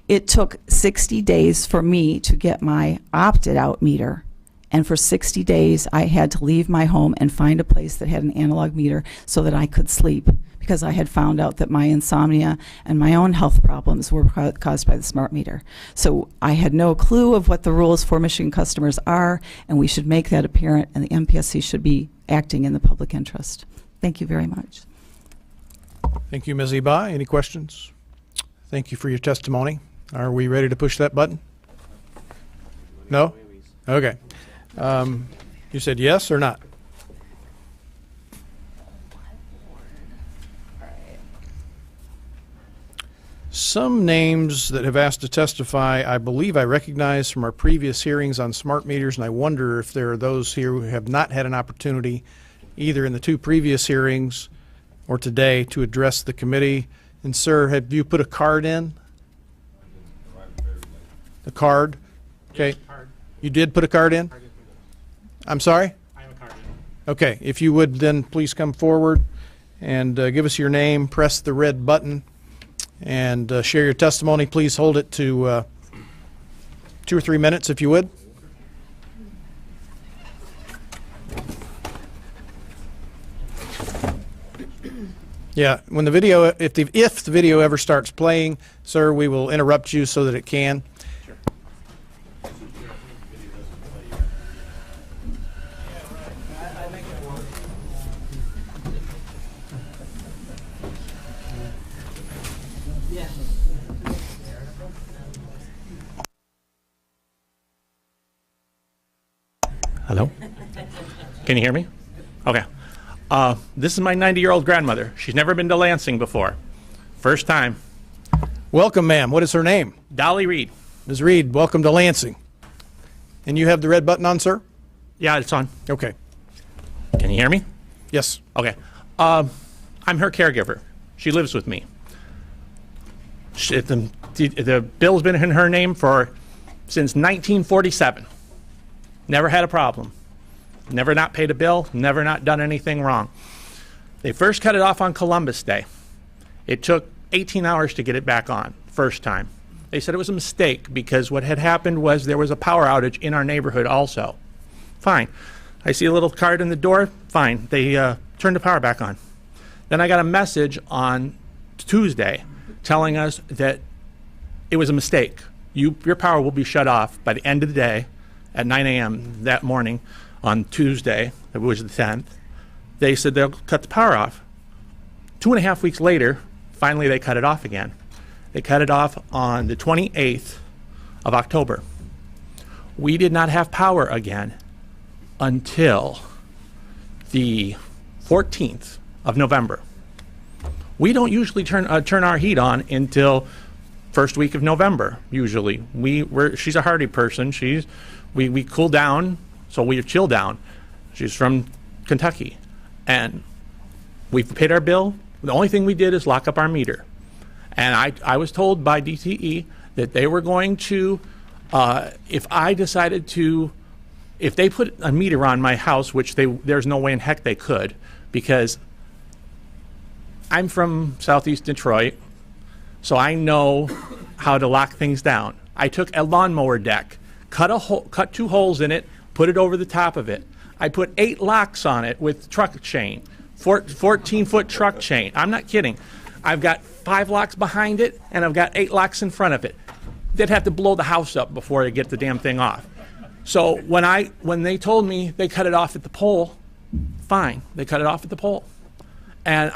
It took 60 days for me to get my opted out meter. And for 60 days, I had to leave my home and find a place that had an analog meter so that I could sleep, because I had found out that my insomnia and my own health problems were caused by the smart meter. So I had no clue of what the rules for Michigan customers are, and we should make that apparent, and the MPSC should be acting in the public interest. Thank you very much. Thank you, Ms. Eba. Any questions? Thank you for your testimony. Are we ready to push that button? No? Okay. You said yes or not? Some names that have asked to testify, I believe I recognize from our previous hearings on smart meters, and I wonder if there are those here who have not had an opportunity, either in the two previous hearings or today, to address the committee. And sir, have you put a card in? The card? Okay. You did put a card in? I'm sorry? I have a card in. Okay. If you would then please come forward and give us your name, press the red button, and share your testimony. Please hold it to 2 or 3 minutes, if you would. Yeah, when the video, if the video ever starts playing, sir, we will interrupt you so that it can. Sure. Hello? Can you hear me? Okay. This is my 90-year-old grandmother. She's never been to Lansing before. First time. Welcome, ma'am. What is her name? Dolly Reed. Ms. Reed, welcome to Lansing. And you have the red button on, sir? Yeah, it's on. Okay. Can you hear me? Yes. Okay. I'm her caregiver. She lives with me. The bill's been in her name since 1947. Never had a problem. Never not paid a bill, never not done anything wrong. They first cut it off on Columbus Day. It took 18 hours to get it back on, first time. They said it was a mistake because what had happened was there was a power outage in our neighborhood also. Fine. I see a little card in the door, fine. They turned the power back on. Then I got a message on Tuesday telling us that it was a mistake. Your power will be shut off by the end of the day at 9 a.m. that morning. On Tuesday, it was the 10th, they said they'll cut the power off. 2.5 weeks later, finally they cut it off again. They cut it off on the 28th of October. We did not have power again until the 14th of November. We don't usually turn our heat on until first week of November, usually. She's a hardy person. We cool down. So we chill down. She's from Kentucky. And we've paid our bill. The only thing we did is lock up our meter. And I was told by DTE that they were going to, if they put a meter on my house, which there's no way in heck they could, because I'm from Southeast Detroit, so I know how to lock things down. I took a lawnmower deck, cut 2 holes in it, put it over the top of it. I put 8 locks on it with truck chain, 14-foot truck chain. I'm not kidding. I've got 5 locks behind it, and I've got 8 locks in front of it. They'd have to blow the house up before I get the damn thing off. So when they told me they cut it off at the pole, fine, they cut it off at the pole. And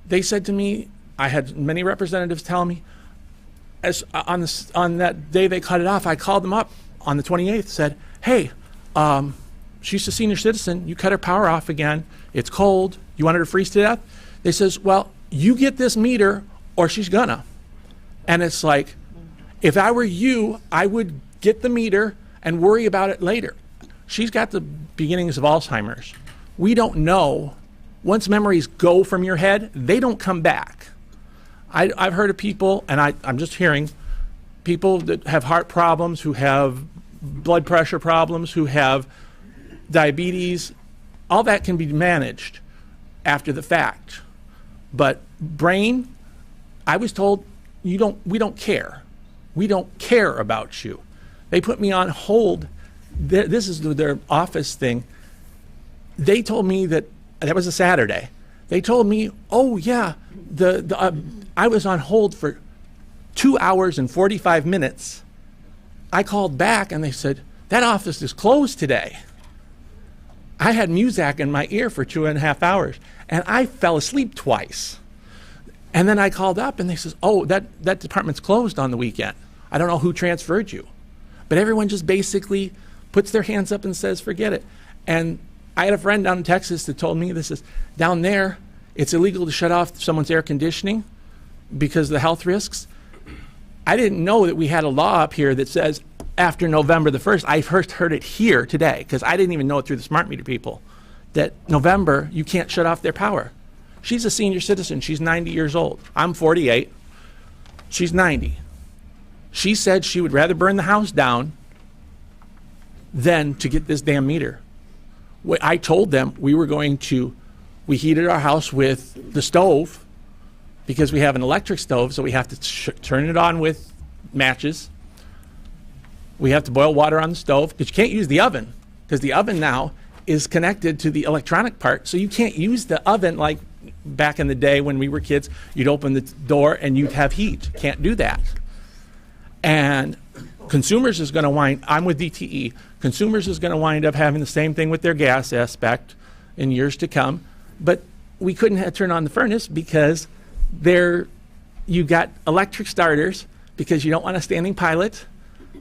they said to me, I had many representatives tell me, on that day they cut it off, I called them up on the 28th, said, hey, she's a senior citizen, you cut her power off again, it's cold, you want her to freeze to death? They says, well, you get this meter or she's gonna. And it's like, if I were you, I would get the meter and worry about it later. She's got the beginnings of Alzheimer's. We don't know. Once memories go from your head, they don't come back. I've heard of people, and I'm just hearing, people that have heart problems, who have blood pressure problems, who have diabetes, all that can be managed after the fact. But brain, I was told, we don't care. We don't care about you. They put me on hold. This is their office thing. They told me that was a Saturday. They told me, oh yeah, I was on hold for 2 hours and 45 minutes. I called back and they said, that office is closed today. I had Muzak in my ear for 2.5 hours and I fell asleep twice. And then I called up and they says, oh, that department's closed on the weekend. I don't know who transferred you. But everyone just basically puts their hands up and says, forget it. And I had a friend down in Texas that told me this is, down there, it's illegal to shut off someone's air conditioning because of the health risks. I didn't know that we had a law up here that says after November the 1st, I first heard it here today because I didn't even know it through the smart meter people, that November, you can't shut off their power. She's a senior citizen. She's 90 years old. I'm 48. She's 90. She said she would rather burn the house down than to get this damn meter. I told them we heated our house with the stove because we have an electric stove, so we have to turn it on with matches. We have to boil water on the stove because you can't use the oven because the oven now is connected to the electronic part, so you can't use the oven like back in the day when we were kids. You'd open the door and you'd have heat. Can't do that. And consumers is going to I'm with DTE, consumers is going to wind up having the same thing with their gas aspect in years to come. But we couldn't turn on the furnace because you got electric starters because you don't want a standing pilot.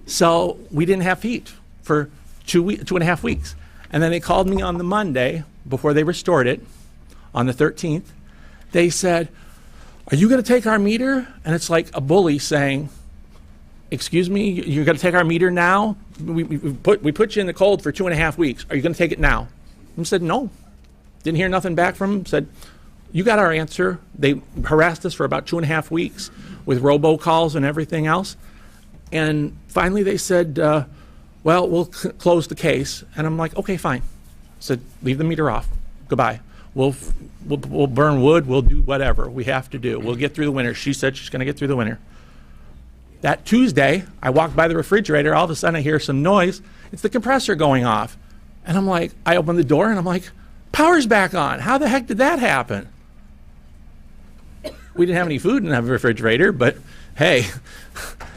So we didn't have heat for 2.5 weeks. And then they called me on the Monday before they restored it on the 13th. They said, are you going to take our meter? And it's like a bully saying, excuse me, you're going to take our meter now? We put you in the cold for 2.5 weeks. Are you going to take it now? I said, no. Didn't hear nothing back from them. Said, you got our answer. They harassed us for about 2.5 weeks with robocalls and everything else. And finally they said, well, we'll close the case. And I'm like, okay, fine. Said, leave the meter off. Goodbye. We'll burn wood. We'll do whatever we have to do. We'll get through the winter. She said she's going to get through the winter. That Tuesday, I walked by the refrigerator. All of a sudden, I hear some noise. It's the compressor going off. And I'm like, I open the door, and I'm like, power's back on. How the heck did that happen? We didn't have any food in the refrigerator, but hey,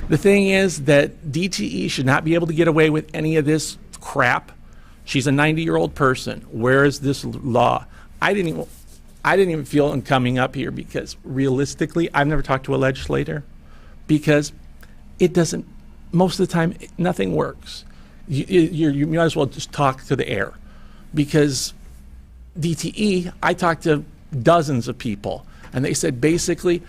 the thing is that DTE should not be able to get away with any of this crap. She's a 90-year-old person. Where is this law? I didn't even feel in coming up here because realistically, I've never talked to a legislator because it doesn't, most of the time, nothing works. You might as well just talk to the air because DTE, I talked to dozens of people and they said basically,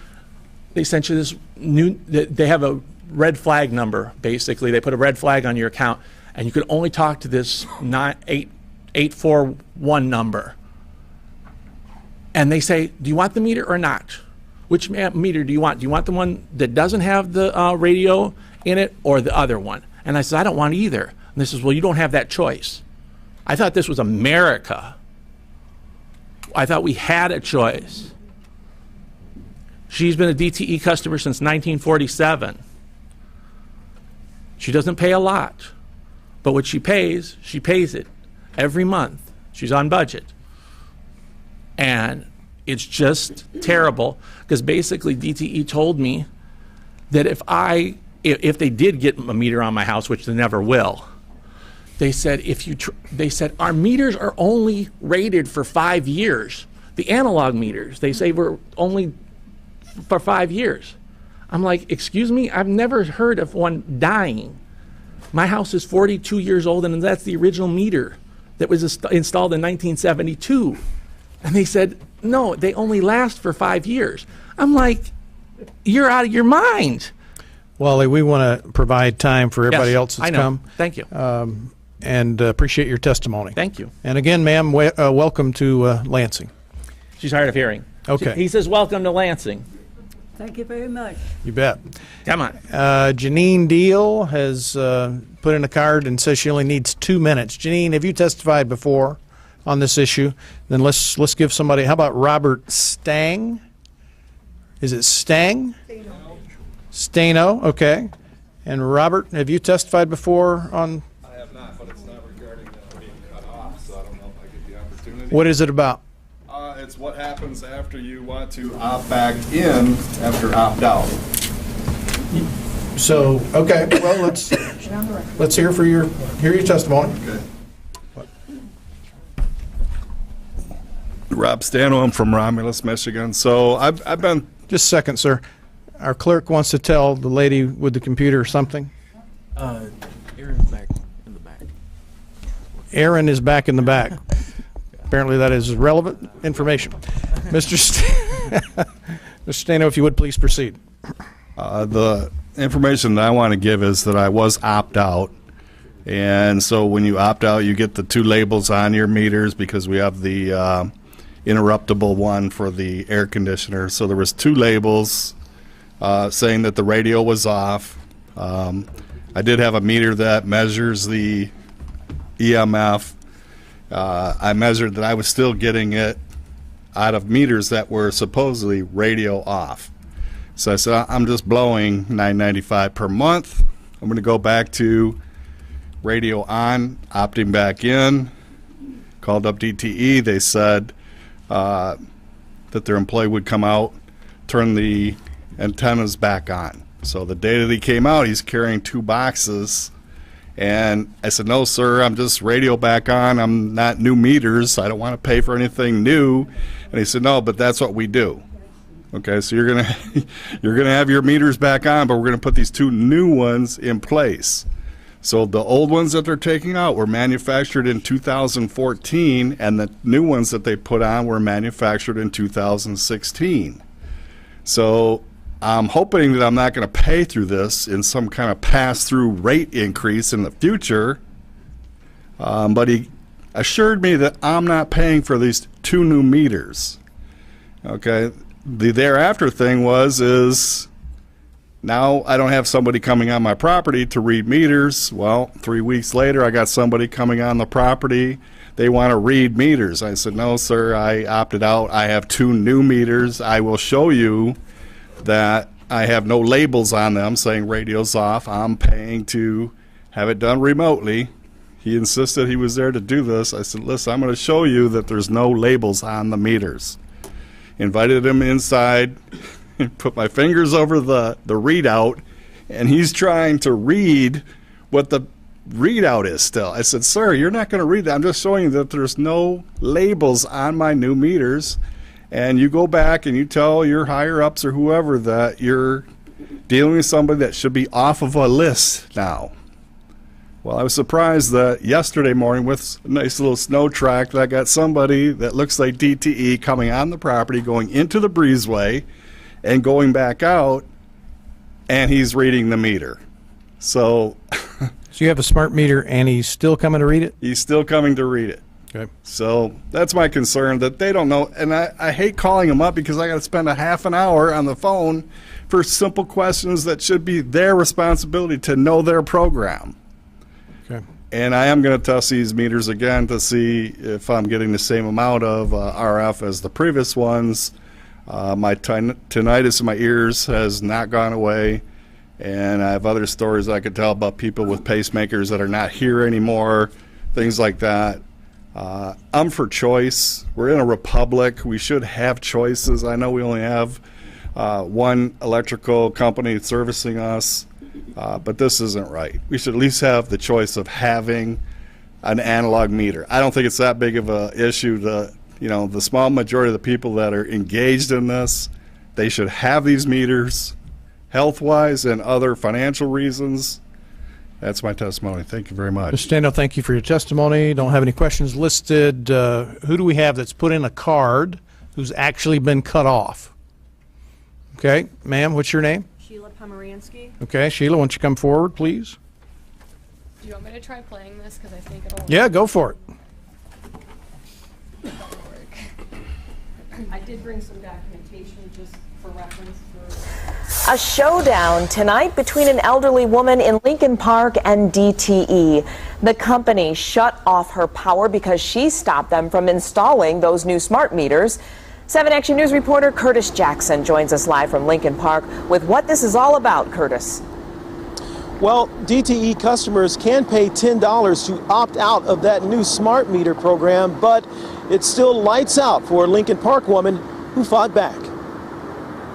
they sent you this they have a red flag number, basically. They put a red flag on your account and you could only talk to this 841 number. And they say, do you want the meter or not? Which meter do you want? Do you want the one that doesn't have the radio in it or the other one? And I said, I don't want either. And they says, well, you don't have that choice. I thought this was America. I thought we had a choice. She's been a DTE customer since 1947. She doesn't pay a lot, but what she pays it every month. She's on budget. And it's just terrible because basically DTE told me that if they did get a meter on my house, which they never will, they said they said our meters are only rated for 5 years. The analog meters, they say we're only for 5 years. I'm like, excuse me, I've never heard of one dying. My house is 42 years old, and that's the original meter that was installed in 1972. And they said, no, they only last for 5 years. I'm like, you're out of your mind. Wally, we want to provide time for everybody Yes, else that's I know. come. Thank you. And appreciate your testimony. Thank you. And again, ma'am, welcome to Lansing. She's hard of hearing. Okay. He says, welcome to Lansing. Thank you very much. You bet. Come on. Janine Deal has put in a card and says she only needs 2 minutes. Janine, have you testified before on this issue? Then let's give somebody. How about Robert Stang? Is it Stang? Stano. Okay. And Robert, have you testified before on? I have not, but it's not regarding being cut off, so I don't know if I get the opportunity. What is it about? It's what happens after you want to opt back in after opt out. So, okay, well, let's hear your testimony. Okay. Rob Stano, I'm from Romulus, Michigan. So I've been. Just a second, sir. Our clerk wants to tell the lady with the computer something. Aaron's back in the back. Aaron is back in the back. Apparently that is relevant information. Mr. Stano, if you would please proceed. The information that I want to give is that I was opt out. And so when you opt out, you get the 2 labels on your meters because we have the interruptible one for the air conditioner. So there was 2 labels saying that the radio was off. I did have a meter that measures the EMF. I measured that I was still getting it out of meters that were supposedly radio off. So I said, I'm just blowing $9.95 per month. I'm going to go back to radio on, opting back in. Called up DTE. They said that their employee would come out, turn the antennas back on. So the day that he came out, he's carrying 2 boxes. And I said, no, sir, I'm just radio back on. I'm not new meters. I don't want to pay for anything new. And he said, no, but that's what we do. Okay, so you're gonna have your meters back on, but we're gonna put these 2 new ones in place. So the old ones that they're taking out were manufactured in 2014, and the new ones that they put on were manufactured in 2016. So I'm hoping that I'm not going to pay through this in some kind of pass-through rate increase in the future. But he assured me that I'm not paying for these 2 new meters. Okay. The thereafter thing is now I don't have somebody coming on my property to read meters. Well, 3 weeks later, I got somebody coming on the property. They want to read meters. I said, no, sir, I opted out. I have 2 new meters. I will show you that I have no labels on them saying radio's off. I'm paying to have it done remotely. He insisted he was there to do this. I said, listen, I'm going to show you that there's no labels on the meters. Invited him inside and put my fingers over the readout, and he's trying to read what the readout is still. I said, sir, you're not going to read that. I'm just showing you that there's no labels on my new meters. And you go back and you tell your higher-ups or whoever that you're dealing with somebody that should be off of a list now. Well, I was surprised that yesterday morning with a nice little snow track that I got somebody that looks like DTE coming on the property, going into the breezeway and going back out, and he's reading the meter. So you have a smart meter and he's still coming to read it? He's still coming to read it. Okay. So that's my concern, that they don't know. And I hate calling them up because I got to spend a half an hour on the phone for simple questions that should be their responsibility to know their program. Okay. And I am going to test these meters again to see if I'm getting the same amount of RF as the previous ones. My tinnitus in my ears has not gone away. And I have other stories I could tell about people with pacemakers that are not here anymore, things like that. I'm for choice. We're in a republic. We should have choices. I know we only have one electrical company servicing us, but this isn't right. We should at least have the choice of having an analog meter. I don't think it's that big of a issue. The small majority of the people that are engaged in this, they should have these meters, health-wise and other financial reasons. That's my testimony. Thank you very much. Mr. Stando, thank you for your testimony. Don't have any questions listed. Who do we have that's put in a card who's actually been cut off? Okay, ma'am, what's your name? Sheila Pomeransky. Okay, Sheila, why don't you come forward, please? Do you want me to try playing this? Because I think it'll. Yeah, go for it. I did bring some documentation just for reference. A showdown tonight between an elderly woman in Lincoln Park and DTE. The company shut off her power because she stopped them from installing those new smart meters. 7 Action News reporter Curtis Jackson joins us live from Lincoln Park with what this is all about. Curtis. Well, DTE customers can pay $10 to opt out of that new smart meter program, but it still lights out for a Lincoln Park woman who fought back.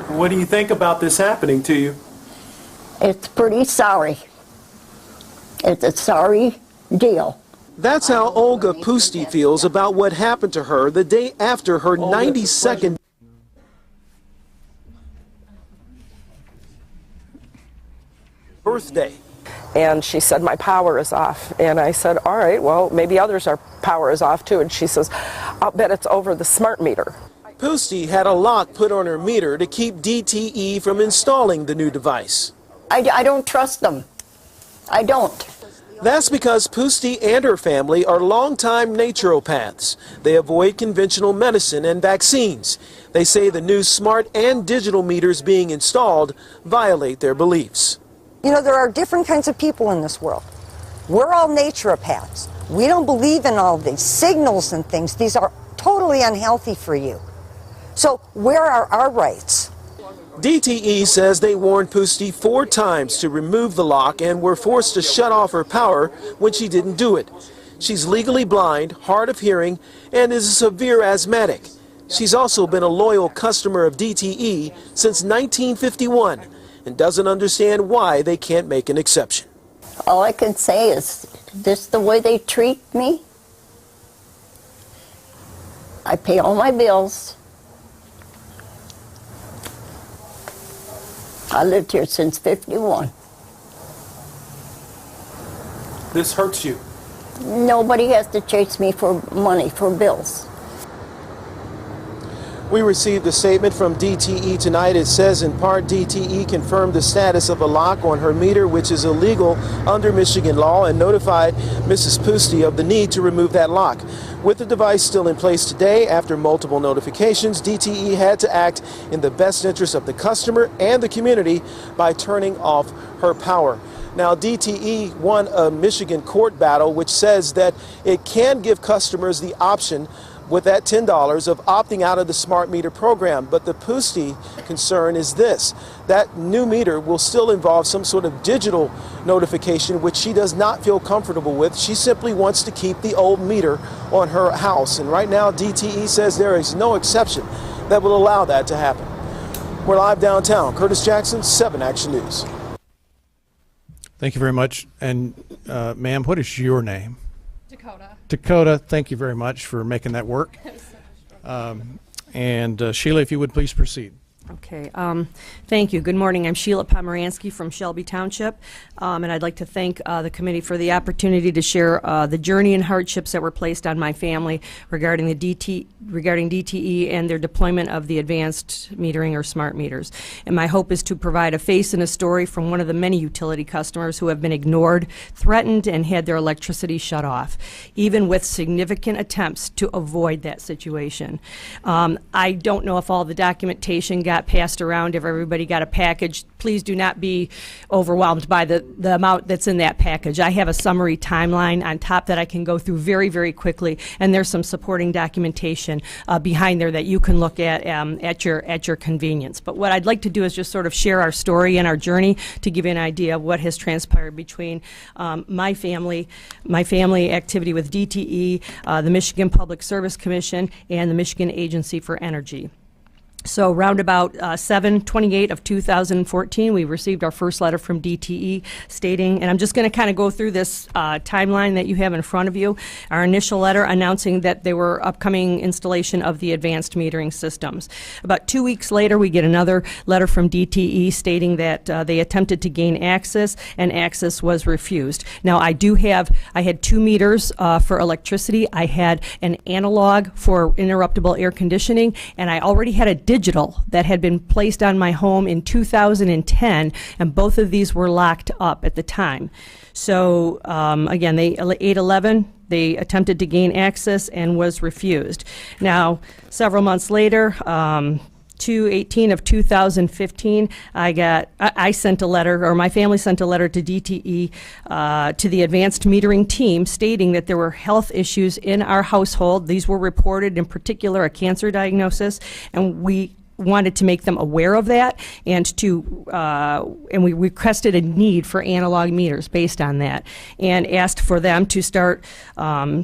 What do you think about this happening to you? It's pretty sorry. It's a sorry deal. That's how Olga Pusti feels about what happened to her the day after her 92nd birthday. And she said, my power is off. And I said, all right, well, maybe others' power is off too. And she says, I'll bet it's over the smart meter. Pusti had a lock put on her meter to keep DTE from installing the new device. I don't trust them. I don't. That's because Pusti and her family are longtime naturopaths. They avoid conventional medicine and vaccines. They say the new smart and digital meters being installed violate their beliefs. You know, there are different kinds of people in this world. We're all naturopaths. We don't believe in all these signals and things. These are totally unhealthy for you. So where are our rights? DTE says they warned Pusti 4 times to remove the lock and were forced to shut off her power when she didn't do it. She's legally blind, hard of hearing, and is a severe asthmatic. She's also been a loyal customer of DTE since 1951 and doesn't understand why they can't make an exception. All I can say is, this the way they treat me? I pay all my bills. I lived here since 51. This hurts you. Nobody has to chase me for money, for bills. We received a statement from DTE tonight. It says in part, DTE confirmed the status of a lock on her meter, which is illegal under Michigan law, and notified Mrs. Pusti of the need to remove that lock. With the device still in place today, after multiple notifications, DTE had to act in the best interest of the customer and the community by turning off her power. Now, DTE won a Michigan court battle which says that it can give customers the option with that $10 of opting out of the smart meter program. But the Pusti concern is this: that new meter will still involve some sort of digital notification, which she does not feel comfortable with. She simply wants to keep the old meter on her house. And right now, DTE says there is no exception that will allow that to happen. We're live downtown. Curtis Jackson, 7 Action News. Thank you very much. And ma'am, what is your name? Dakota. Dakota, thank you very much for making that work. And Sheila, if you would please proceed. Okay, thank you. Good morning. I'm Sheila Pomeransky from Shelby Township, and I'd like to thank the committee for the opportunity to share the journey and hardships that were placed on my family regarding DTE and their deployment of the advanced metering or smart meters. And my hope is to provide a face and a story from one of the many utility customers who have been ignored, threatened, and had their electricity shut off, even with significant attempts to avoid that situation. I don't know if all the documentation got got passed around, if everybody got a package, please do not be overwhelmed by the amount that's in that package. I have a summary timeline on top that I can go through very, very quickly, and there's some supporting documentation behind there that you can look at your convenience. But what I'd like to do is just sort of share our story and our journey to give you an idea of what has transpired between my family activity with DTE, the Michigan Public Service Commission, and the Michigan Agency for Energy. So round about 7/28 of 2014, we received our first letter from DTE stating, and I'm just going to kind of go through this timeline that you have in front of you. Our initial letter announcing that there were upcoming installation of the advanced metering systems. About 2 weeks later, we get another letter from DTE stating that they attempted to gain access, and access was refused. Now, I had 2 meters for electricity. I had an analog for interruptible air conditioning, and I already had a digital that had been placed on my home in 2010, and both of these were locked up at the time. So again, 8/11, they attempted to gain access and was refused. Now, several months later, 2/18 of 2015, I sent a letter, or my family sent a letter to DTE, to the advanced metering team, stating that there were health issues in our household. These were reported, in particular, a cancer diagnosis, and we wanted to make them aware of that, and we requested a need for analog meters based on that, and asked for them to start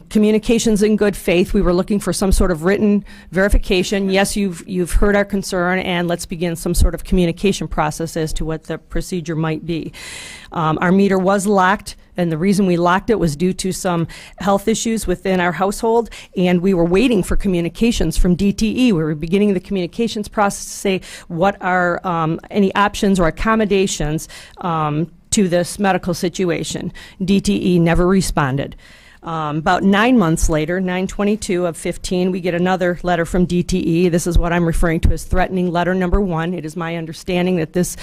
communications in good faith. We were looking for some sort of written verification. Yes, you've heard our concern, and let's begin some sort of communication process as to what the procedure might be. Our meter was locked, and the reason we locked it was due to some health issues within our household, and we were waiting for communications from DTE. We were beginning the communications process to say what are any options or accommodations to this medical situation. DTE never responded. About 9 months later, 9/22 of 15, we get another letter from DTE. This is what I'm referring to as threatening letter number 1. It is my understanding that this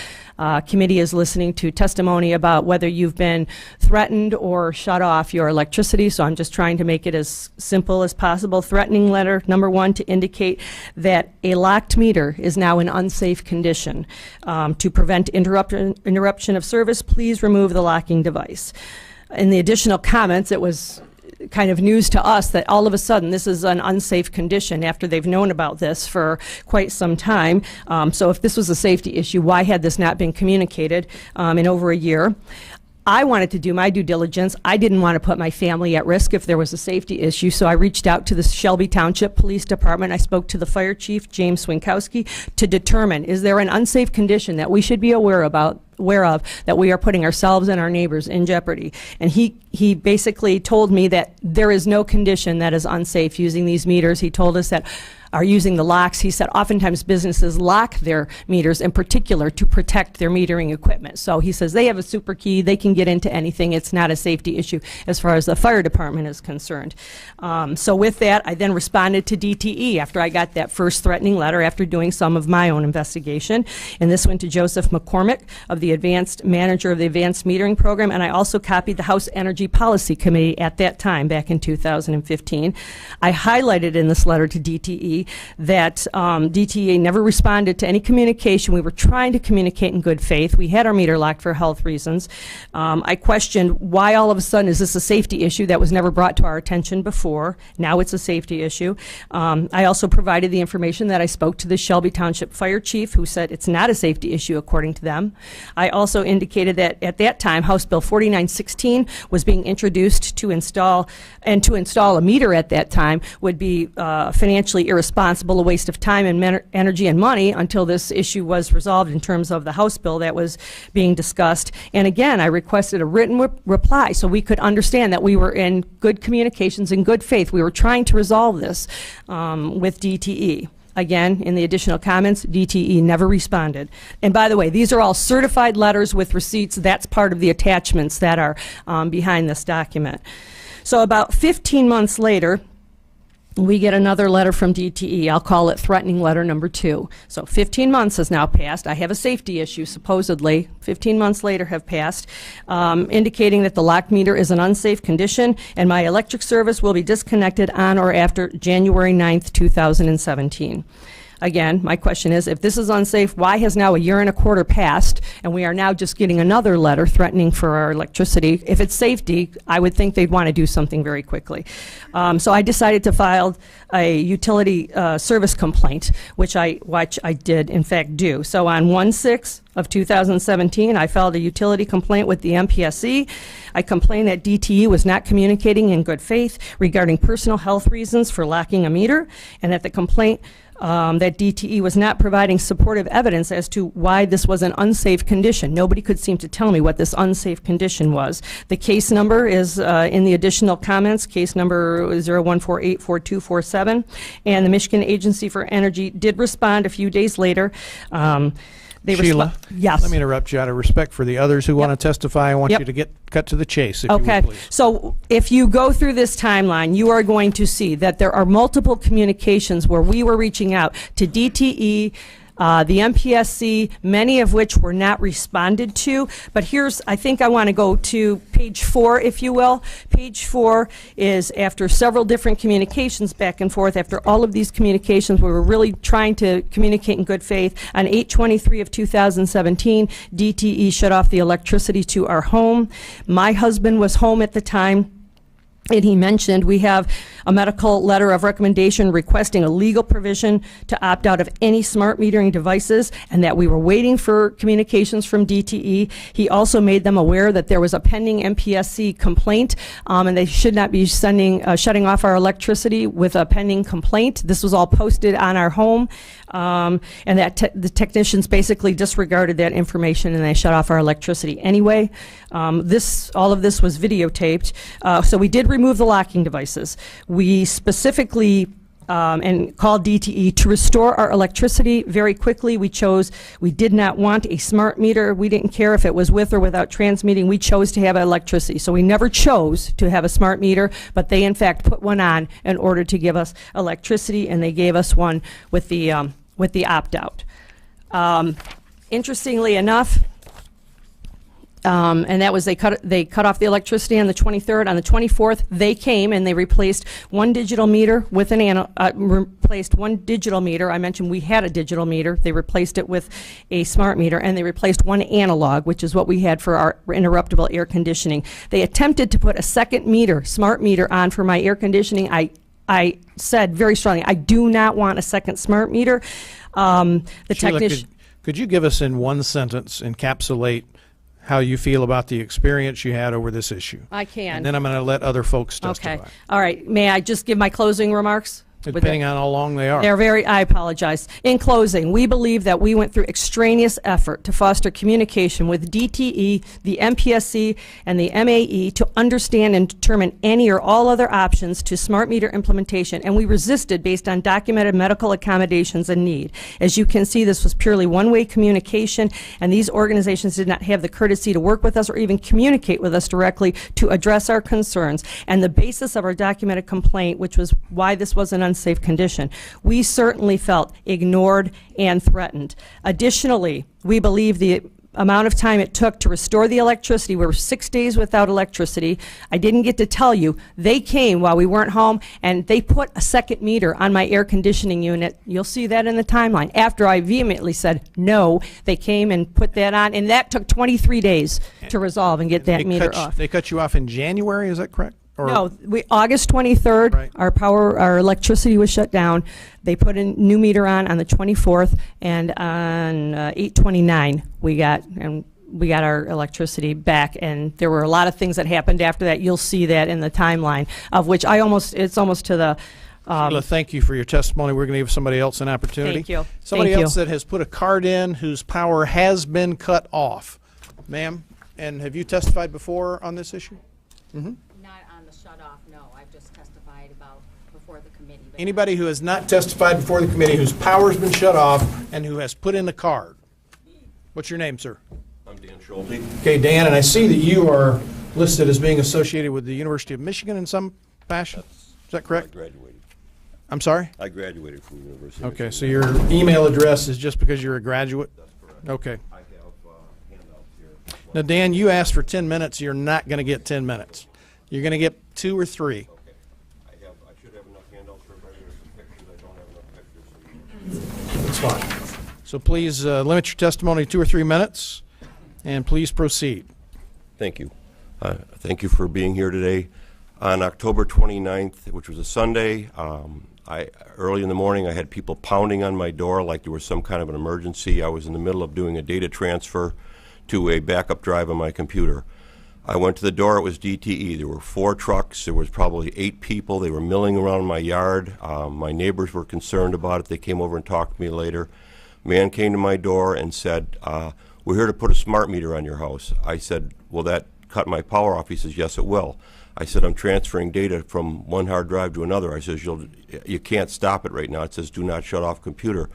committee is listening to testimony about whether you've been threatened or shut off your electricity, so I'm just trying to make it as simple as possible. Threatening letter number 1 to indicate that a locked meter is now in unsafe condition. To prevent interruption of service, please remove the locking device. In the additional comments, it was kind of news to us that all of a sudden this is an unsafe condition after they've known about this for quite some time. So if this was a safety issue, why had this not been communicated in over a year? I wanted to do my due diligence. I didn't want to put my family at risk if there was a safety issue, so I reached out to the Shelby Township Police Department. I spoke to the fire chief, James Swinkowski, to determine, is there an unsafe condition that we should be aware of, that we are putting ourselves and our neighbors in jeopardy? And he basically told me that there is no condition that is unsafe using these meters. He told us that are using the locks. He said oftentimes businesses lock their meters in particular to protect their metering equipment. So he says they have a super key, they can get into anything. It's not a safety issue as far as the fire department is concerned. So with that, I then responded to DTE after I got that first threatening letter after doing some of my own investigation. And this went to Joseph McCormick, of the manager of the Advanced Metering Program, and I also copied the House Energy Policy Committee at that time, back in 2015. I highlighted in this letter to DTE that DTE never responded to any communication. We were trying to communicate in good faith. We had our meter locked for health reasons. I questioned why all of a sudden is this a safety issue that was never brought to our attention before. Now it's a safety issue. I also provided the information that I spoke to the Shelby Township Fire Chief, who said it's not a safety issue according to them. I also indicated that at that time House Bill 4916 was being introduced to install a meter at that time would be financially irresponsible, a waste of time and energy and money until this issue was resolved in terms of the House bill that was being discussed. And again, I requested a written reply so we could understand that we were in good communications, in good faith. We were trying to resolve this with DTE. Again, in the additional comments, DTE never responded. And by the way, these are all certified letters with receipts. That's part of the attachments that are behind this document. So about 15 months later, we get another letter from DTE. I'll call it threatening letter number 2. So 15 months has now passed. I have a safety issue, supposedly. 15 months later have passed, indicating that the locked meter is an unsafe condition and my electric service will be disconnected on or after January 9th, 2017. Again, my question is, if this is unsafe, why has now a year and a quarter passed, and we are now just getting another letter threatening for our electricity? If it's safety, I would think they'd want to do something very quickly. So I decided to file a utility service complaint, which I did, in fact, do. So on 1/6 of 2017, I filed a utility complaint with the MPSC. I complained that DTE was not communicating in good faith regarding personal health reasons for locking a meter, and that the complaint that DTE was not providing supportive evidence as to why this was an unsafe condition. Nobody could seem to tell me what this unsafe condition was. The case number is in the additional comments, case number 01484247, and the Michigan Agency for Energy did respond a few days later. Sheila, yes. let me interrupt you. Out of respect for the others who want to testify, I want you to cut to the chase, if you Okay, would, please. so if you go through this timeline, you are going to see that there are multiple communications where we were reaching out to DTE, the MPSC, many of which were not responded to. But here's, I think I want to go to page 4, if you will. Page 4 is after several different communications back and forth. After all of these communications, we were really trying to communicate in good faith. On 8/23 of 2017, DTE shut off the electricity to our home. My husband was home at the time. And he mentioned we have a medical letter of recommendation requesting a legal provision to opt out of any smart metering devices, and that we were waiting for communications from DTE. He also made them aware that there was a pending MPSC complaint, and they should not be shutting off our electricity with a pending complaint. This was all posted on our home, and that the technicians basically disregarded that information, and they shut off our electricity anyway. All of this was videotaped, so we did remove the locking devices. We specifically and called DTE to restore our electricity very quickly. We did not want a smart meter. We didn't care if it was with or without transmitting. We chose to have electricity. So we never chose to have a smart meter, but they in fact put one on in order to give us electricity, and they gave us one with the opt-out. Interestingly enough, and that was they cut off the electricity on the 23rd. On the 24th, they came and they replaced one digital meter with replaced one digital meter. I mentioned we had a digital meter. They replaced it with a smart meter, and they replaced one analog, which is what we had for our interruptible air conditioning. They attempted to put a second meter, smart meter, on for my air conditioning. I said very strongly, I do not want a second smart meter. The Sheila, technician. could you give us in one sentence, encapsulate how you feel about the experience you had over this issue? I can. And then I'm going to let other folks testify. Okay. All right. May I just give my closing remarks? Depending on how long they are. I apologize. In closing, we believe that we went through extraneous effort to foster communication with DTE, the MPSC, and the MAE to understand and determine any or all other options to smart meter implementation, and we resisted based on documented medical accommodations and need. As you can see, this was purely one-way communication, and these organizations did not have the courtesy to work with us or even communicate with us directly to address our concerns. And the basis of our documented complaint, which was why this was an unsafe condition, we certainly felt ignored and threatened. Additionally, we believe the amount of time it took to restore the electricity, we were 6 days without electricity. I didn't get to tell you, they came while we weren't home and they put a second meter on my air conditioning unit. You'll see that in the timeline. After I vehemently said no, they came and put that on, and that took 23 days to resolve and get that meter off. They cut you off in January, is that correct? Or No, August 23rd, Right. our electricity was shut down. They put a new meter on the 24th, and on 8/29 we got our electricity back. And there were a lot of things that happened after that. You'll see that in the timeline, of which it's almost to the. Sheila, thank you for your testimony. We're going to give somebody else an opportunity. Thank you. Somebody Thank else you. that has put a card in whose power has been cut off. Ma'am, and have you testified before on this issue? Mm-hmm. Not on the shut-off, no. I've just testified about before the committee. But Anybody who has not testified before the committee whose power's been shut off and who has put in the card. What's your name, sir? I'm Dan Schulte. Okay, Dan, and I see that you are listed as being associated with the University of Michigan in some fashion. Is that correct? I graduated. I'm sorry? I graduated from the University of Okay, Michigan. so your email address is just because you're a graduate? That's correct. Okay. I have handouts here. Now, Dan, you asked for 10 minutes. You're not going to get 10 minutes. You're going to get 2 or 3. Okay. I should have enough handouts for everybody. There's some pictures. I don't have enough pictures. So please limit your testimony to 2 or 3 minutes, and please proceed. Thank you. Thank you for being here today. On October 29th, which was a Sunday, early in the morning I had people pounding on my door like there was some kind of an emergency. I was in the middle of doing a data transfer to a backup drive on my computer. I went to the door. It was DTE. There were 4 trucks. There was probably 8 people. They were milling around my yard. My neighbors were concerned about it. They came over and talked to me later. Man came to my door and said, we're here to put a smart meter on your house. I said, will that cut my power off? He says, yes, it will. I said, I'm transferring data from one hard drive to another. I says, you can't stop it right now. It says, do not shut off computer.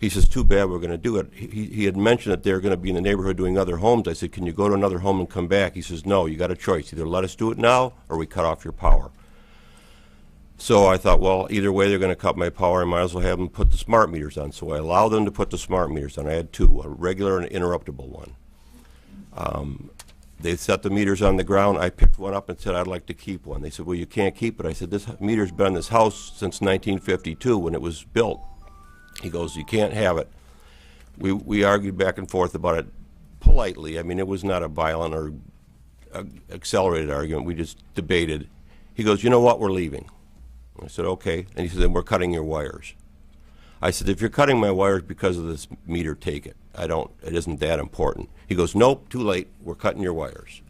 He says, too bad, we're going to do it. He had mentioned that they're going to be in the neighborhood doing other homes. I said, can you go to another home and come back? He says, no, you got a choice. Either let us do it now or we cut off your power. So I thought, well, either way they're going to cut my power. I might as well have them put the smart meters on. So I allowed them to put the smart meters on. I had 2, a regular and an interruptible one. They set the meters on the ground. I picked one up and said, I'd like to keep one. They said, well, you can't keep it. I said, this meter's been in this house since 1952 when it was built. He goes, you can't have it. We argued back and forth about it politely. I mean, it was not a violent or accelerated argument. We just debated. He goes, you know what, we're leaving. I said, okay. And he said, then we're cutting your wires. I said, if you're cutting my wires because of this meter, take it. It isn't that important. He goes, nope, too late. We're cutting your wires.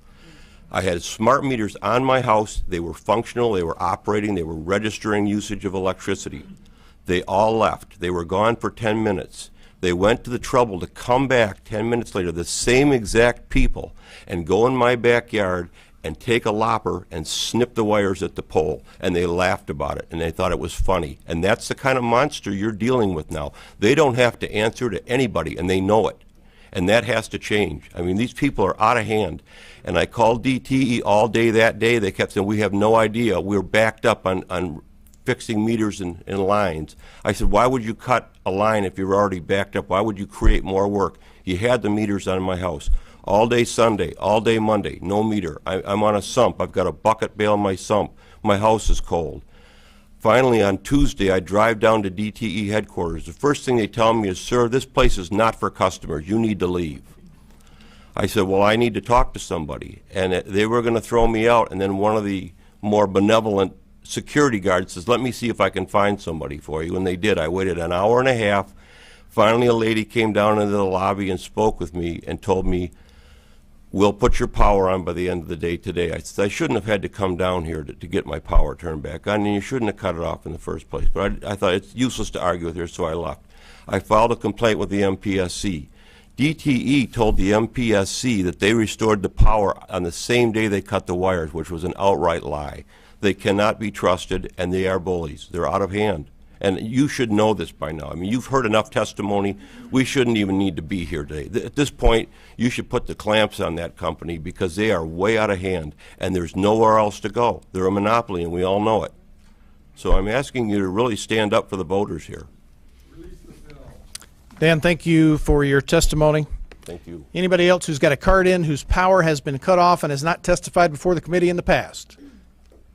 I had smart meters on my house. They were functional. They were operating. They were registering usage of electricity. They all left. They were gone for 10 minutes. They went to the trouble to come back 10 minutes later, the same exact people, and go in my backyard and take a lopper and snip the wires at the pole. And they laughed about it, and they thought it was funny. And that's the kind of monster you're dealing with now. They don't have to answer to anybody, and they know it. And that has to change. I mean, these people are out of hand. And I called DTE all day that day. They kept saying, we have no idea. We're backed up on fixing meters and lines. I said, why would you cut a line if you're already backed up? Why would you create more work? You had the meters on my house. All day Sunday, all day Monday, no meter. I'm on a sump. I've got a bucket bail in my sump. My house is cold. Finally, on Tuesday, I drive down to DTE headquarters. The first thing they tell me is, sir, this place is not for customers. You need to leave. I said, well, I need to talk to somebody. And they were going to throw me out. And then one of the more benevolent security guards says, let me see if I can find somebody for you. And they did. I waited an hour and a half. Finally, a lady came down into the lobby and spoke with me and told me, we'll put your power on by the end of the day today. I said, I shouldn't have had to come down here to get my power turned back on, and you shouldn't have cut it off in the first place. But I thought it's useless to argue with her, so I left. I filed a complaint with the MPSC. DTE told the MPSC that they restored the power on the same day they cut the wires, which was an outright lie. They cannot be trusted, and they are bullies. They're out of hand. And you should know this by now. I mean, you've heard enough testimony. We shouldn't even need to be here today. At this point, you should put the clamps on that company because they are way out of hand, and there's nowhere else to go. They're a monopoly, and we all know it. So I'm asking you to really stand up for the voters here. Dan, thank you for your testimony. Thank you. Anybody else who's got a card in whose power has been cut off and has not testified before the committee in the past?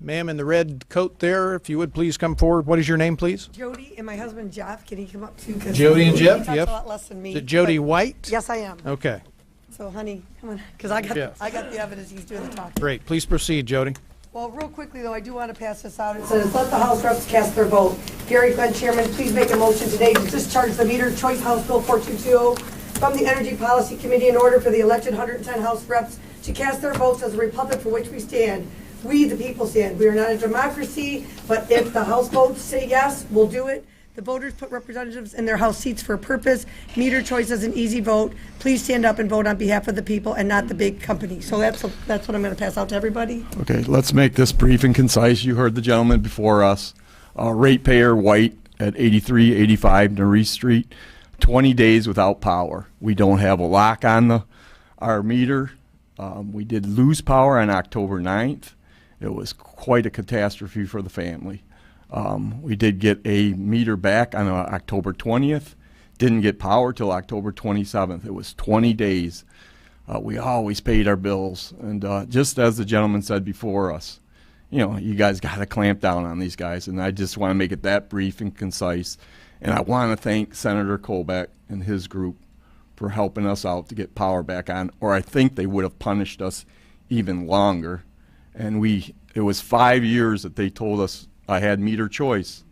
Ma'am in the red coat there, if you would please come forward. What is your name, please? Jody and my husband Jeff. Can he come up too? Jody and Jeff, he yep. talks a lot less than me. Is it Jody but- White? Yes, I am. Okay. So, honey, come on, because I got Jeff. the evidence. He's doing the talking. Great. Please proceed, Jody. Well, real quickly though, I do want to pass this out. It says, let the House reps cast their vote. Gary Glenn, Chairman, please make a motion today to discharge the meter choice House Bill 4220 from the Energy Policy Committee in order for the elected 110 House reps to cast their votes as a republic for which we stand. We, the people, stand. We are not a democracy, but if the House votes say yes, we'll do it. The voters put representatives in their House seats for a purpose. Meter choice is an easy vote. Please stand up and vote on behalf of the people and not the big company. So that's what I'm going to pass out to everybody. Okay, let's make this brief and concise. You heard the gentleman before us. Ratepayer White at 8385 Norris Street. 20 days without power. We don't have a lock on our meter. We did lose power on October 9th. It was quite a catastrophe for the family. We did get a meter back on October 20th. Didn't get power till October 27th. It was 20 days. We always paid our bills. And just as the gentleman said before us, you know, you guys got to clamp down on these guys. And I just want to make it that brief and concise. And I want to thank Senator Colbeck and his group for helping us out to get power back on, or I think they would have punished us even longer. And it was 5 years that they told us I had meter choice.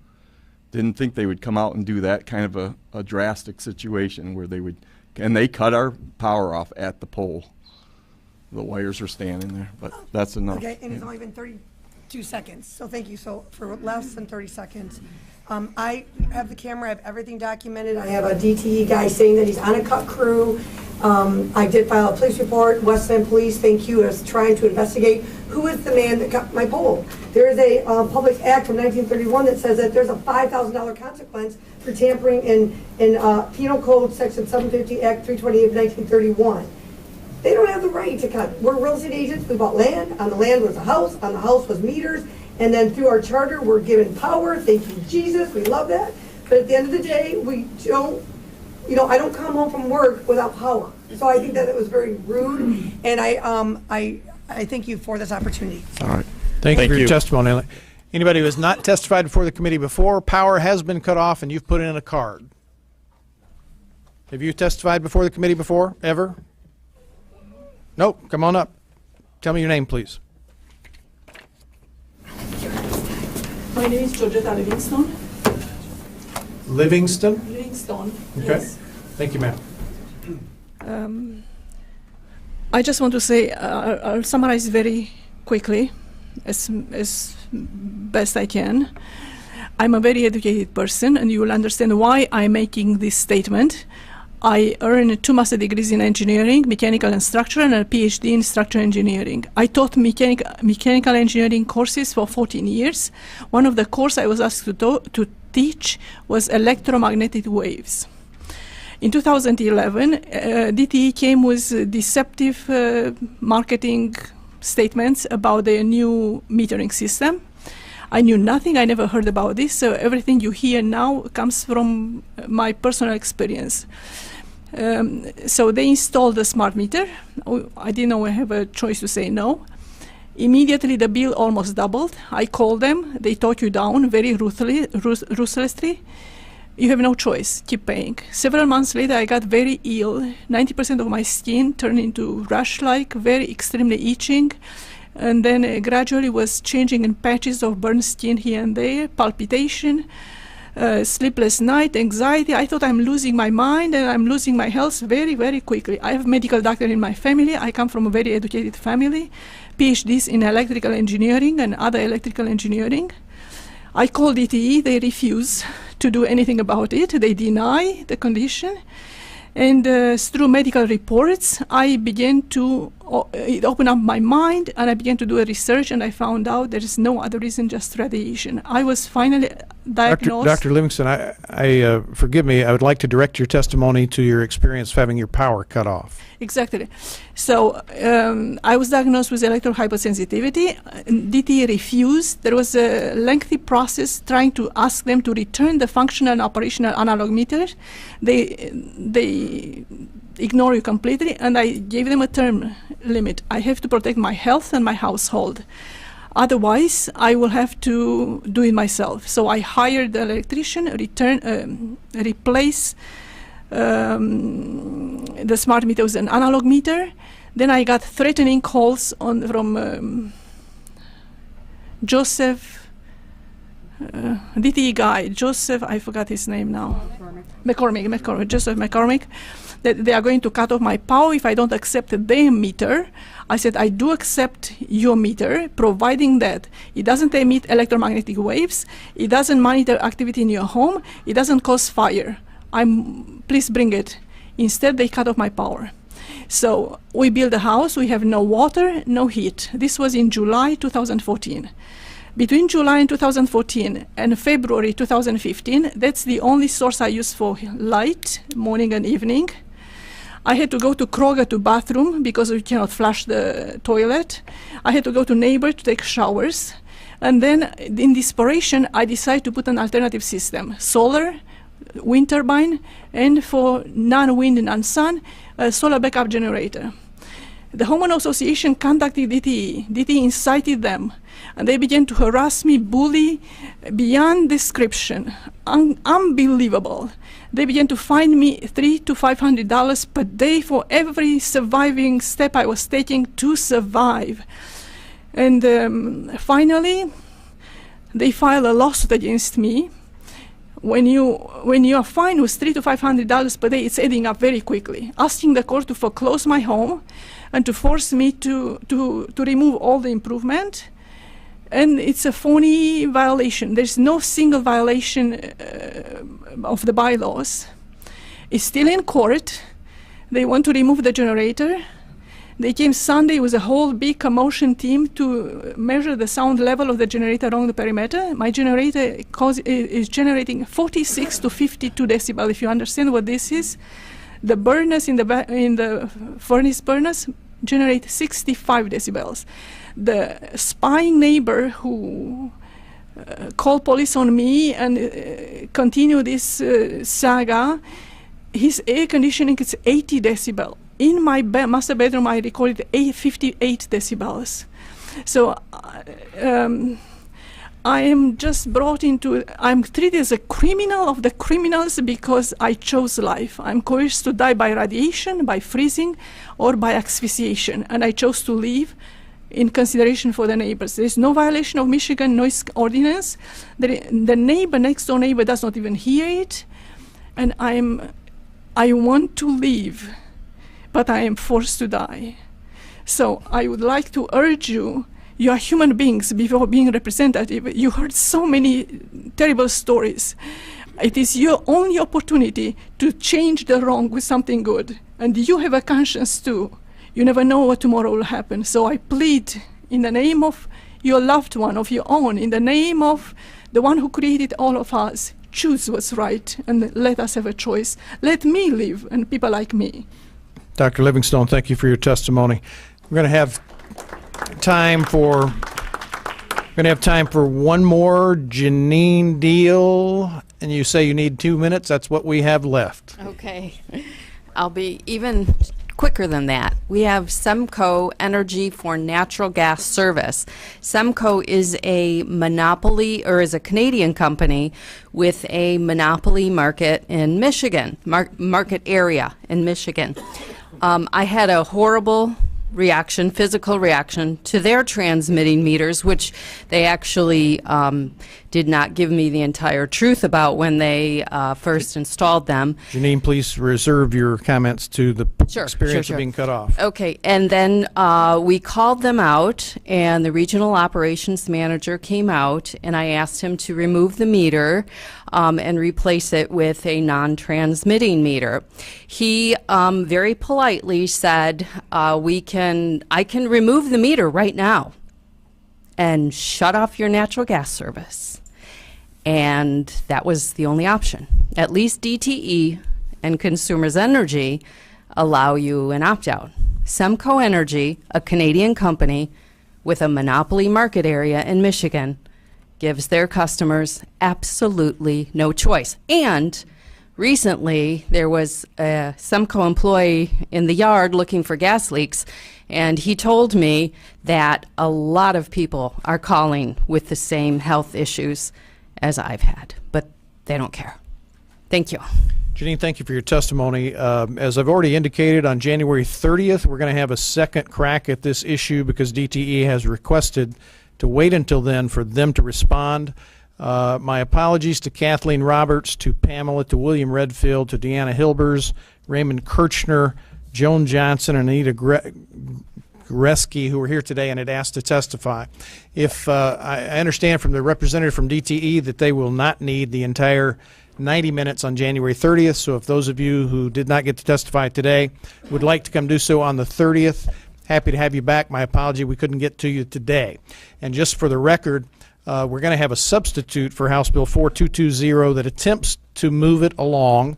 Didn't think they would come out and do that kind of a drastic situation where they cut our power off at the pole. The wires are standing there, but that's enough. Okay, and it's only been 32 seconds, so thank you. So for less than 30 seconds, I have the camera, I have everything documented. I have a DTE guy saying that he's on a cut crew. I did file a police report. West End Police, thank you, is trying to investigate who is the man that cut my pole. There is a public act from 1931 that says that there's a $5,000 consequence for tampering in Penal Code Section 750 Act 328 of 1931. They don't have the right to cut. We're real estate agents. We bought land. On the land was a house. On the house was meters. And then through our charter, we're given power. Thank you, Jesus. We love that. But at the end of the day, we don't, I don't come home from work without power. So I think that it was very rude. And I thank you for this opportunity. All right. Thank you for your testimony. Anybody who has not testified before the committee before, power has been cut off and you've put in a card. Have you testified before the committee before, ever? Nope. Come on up. Tell me your name, please. My name is Georgetta Livingston. Livingston? Livingston, Okay. yes. Thank you, ma'am. I just want to say, I'll summarize very quickly, as best I can. I'm a very educated person, and you will understand why I'm making this statement. I earned 2 master's degrees in engineering, mechanical and structural, and a PhD in structural engineering. I taught mechanical engineering courses for 14 years. One of the courses I was asked to teach was electromagnetic waves. In 2011, DTE came with deceptive marketing statements about their new metering system. I knew nothing, I never heard about this, so everything you hear now comes from my personal experience. So they installed the smart meter. I didn't know I have a choice to say no. Immediately the bill almost doubled. I called them, they talk you down very ruthlessly. You have no choice, keep paying. Several months later I got very ill. 90% of my skin turned into rash-like, very extremely itching. And then gradually was changing in patches of burned skin here and there, palpitation, sleepless night, anxiety. I thought I'm losing my mind and I'm losing my health very, very quickly. I have a medical doctor in my family. I come from a very educated family, PhDs in electrical engineering and other electrical engineering. I called DTE, they refuse to do anything about it. They deny the condition. And through medical reports, I began to, it opened up my mind, and I began to do a research, and I found out there is no other reason, just radiation. I was finally diagnosed. Dr. Livingston, I forgive me, I would like to direct your testimony to your experience of having your power cut off. Exactly. So I was diagnosed with electrical hypersensitivity. DTE refused. There was a lengthy process trying to ask them to return the functional and operational analog meter. They ignore you completely, and I gave them a term limit. I have to protect my health and my household. Otherwise, I will have to do it myself. So I hired the electrician, replace the smart meter with an analog meter. Then I got threatening calls from Joseph, DTE guy, Joseph, I forgot his name now. McCormick, Joseph McCormick, that they are going to cut off my power if I don't accept their meter. I said, I do accept your meter, providing that it doesn't emit electromagnetic waves, it doesn't monitor activity in your home, it doesn't cause fire. Please bring it. Instead, they cut off my power. So we built a house, we have no water, no heat. This was in July 2014. Between July and 2014 and February 2015, that's the only source I use for light, morning and evening. I had to go to Kroger to bathroom because we cannot flush the toilet. I had to go to neighbor to take showers. And then in desperation, I decided to put an alternative system, solar, wind turbine, and for non-wind and non-sun, a solar backup generator. The homeowner association contacted DTE. DTE incited them. And they began to harass me, bully beyond description, unbelievable. They began to fine me $300 to $500 per day for every surviving step I was taking to survive. And finally, they filed a lawsuit against me. When you are fined with $300 to $500 per day, it's adding up very quickly. Asking the court to foreclose my home and to force me to remove all the improvement. And it's a phony violation. There's no single violation of the bylaws. It's still in court. They want to remove the generator. They came Sunday with a whole big commotion team to measure the sound level of the generator along the perimeter. My generator is generating 46 to 52 decibel. If you understand what this is, the burners in the furnace burners generate 65 decibels. The spying neighbor who called police on me and continue this saga, his air conditioning is 80 decibel. In my master bedroom, I recorded 58 decibels. So I am just brought into, I'm treated as a criminal of the criminals because I chose life. I'm coerced to die by radiation, by freezing, or by asphyxiation, and I chose to live in consideration for the neighbors. There is no violation of Michigan noise ordinance. The neighbor, next door neighbor, does not even hear it, and I want to live, but I am forced to die. So I would like to urge you, you are human beings before being representative. You heard so many terrible stories. It is your only opportunity to change the wrong with something good. And you have a conscience too. You never know what tomorrow will happen. So I plead in the name of your loved one, of your own, in the name of the one who created all of us, choose what's right and let us have a choice. Let me live and people like me. Dr. Livingstone, thank you for your testimony. We're going to have time for one more. Janine Deal, and you say you need 2 minutes. That's what we have left. Okay. I'll be even quicker than that. We have Semco Energy for Natural Gas Service. Semco is a monopoly, or is a Canadian company with a monopoly market in Michigan, market area in Michigan. I had a horrible reaction, physical reaction, to their transmitting meters, which they actually did not give me the entire truth about when they first installed them. Janine, please reserve your comments to the experience of being cut off. Okay, and then we called them out, and the regional operations manager came out, and I asked him to remove the meter and replace it with a non-transmitting meter. He very politely said, I can remove the meter right now and shut off your natural gas service. And that was the only option. At least DTE and Consumers Energy allow you an opt-out. Semco Energy, a Canadian company with a monopoly market area in Michigan, gives their customers absolutely no choice. And recently, there was a Semco employee in the yard looking for gas leaks, and he told me that a lot of people are calling with the same health issues as I've had, but they don't care. Thank you. Janine, thank you for your testimony. As I've already indicated, on January 30th, we're going to have a second crack at this issue because DTE has requested to wait until then for them to respond. My apologies to Kathleen Roberts, to Pamela, to William Redfield, to Deanna Hilbers, Raymond Kirchner, Joan Johnson, and Anita Greski, who are here today and had asked to testify. If I understand from the representative from DTE that they will not need the entire 90 minutes on January 30th, so if those of you who did not get to testify today would like to come do so on the 30th, happy to have you back. My apology, we couldn't get to you today. And just for the record, we're going to have a substitute for House Bill 4220 that attempts to move it along,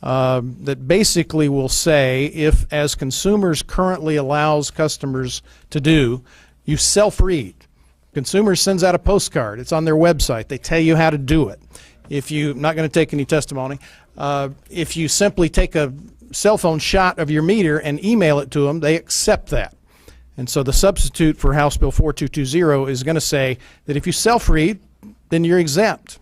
that basically will say, if, as consumers currently allows customers to do, you self-read. Consumers sends out a postcard. It's on their website. They tell you how to do it. If you, not going to take any testimony, if you simply take a cell phone shot of your meter and email it to them, they accept that. And so the substitute for House Bill 4220 is going to say that if you self-read, then you're exempt.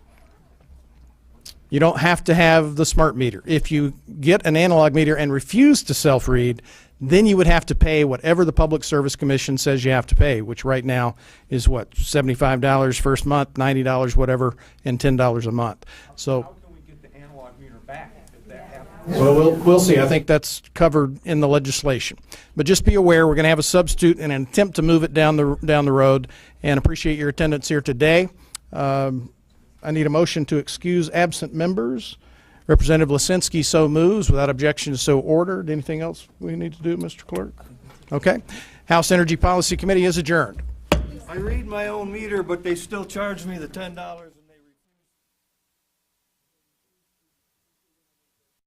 You don't have to have the smart meter. If you get an analog meter and refuse to self-read, then you would have to pay whatever the Public Service Commission says you have to pay, which right now is what, $75 first month, $90 whatever, and $10 a month. So how can we get the analog meter back if that happens? Well, we'll see. I think that's covered in the legislation. But just be aware, we're going to have a substitute in an attempt to move it down the road, and appreciate your attendance here today. I need a motion to excuse absent members. Representative Lisinski so moves. Without objection, so ordered. Anything else we need to do, Mr. Clerk? Okay. House Energy Policy Committee is adjourned. I read my own meter, but they still charge me the $10.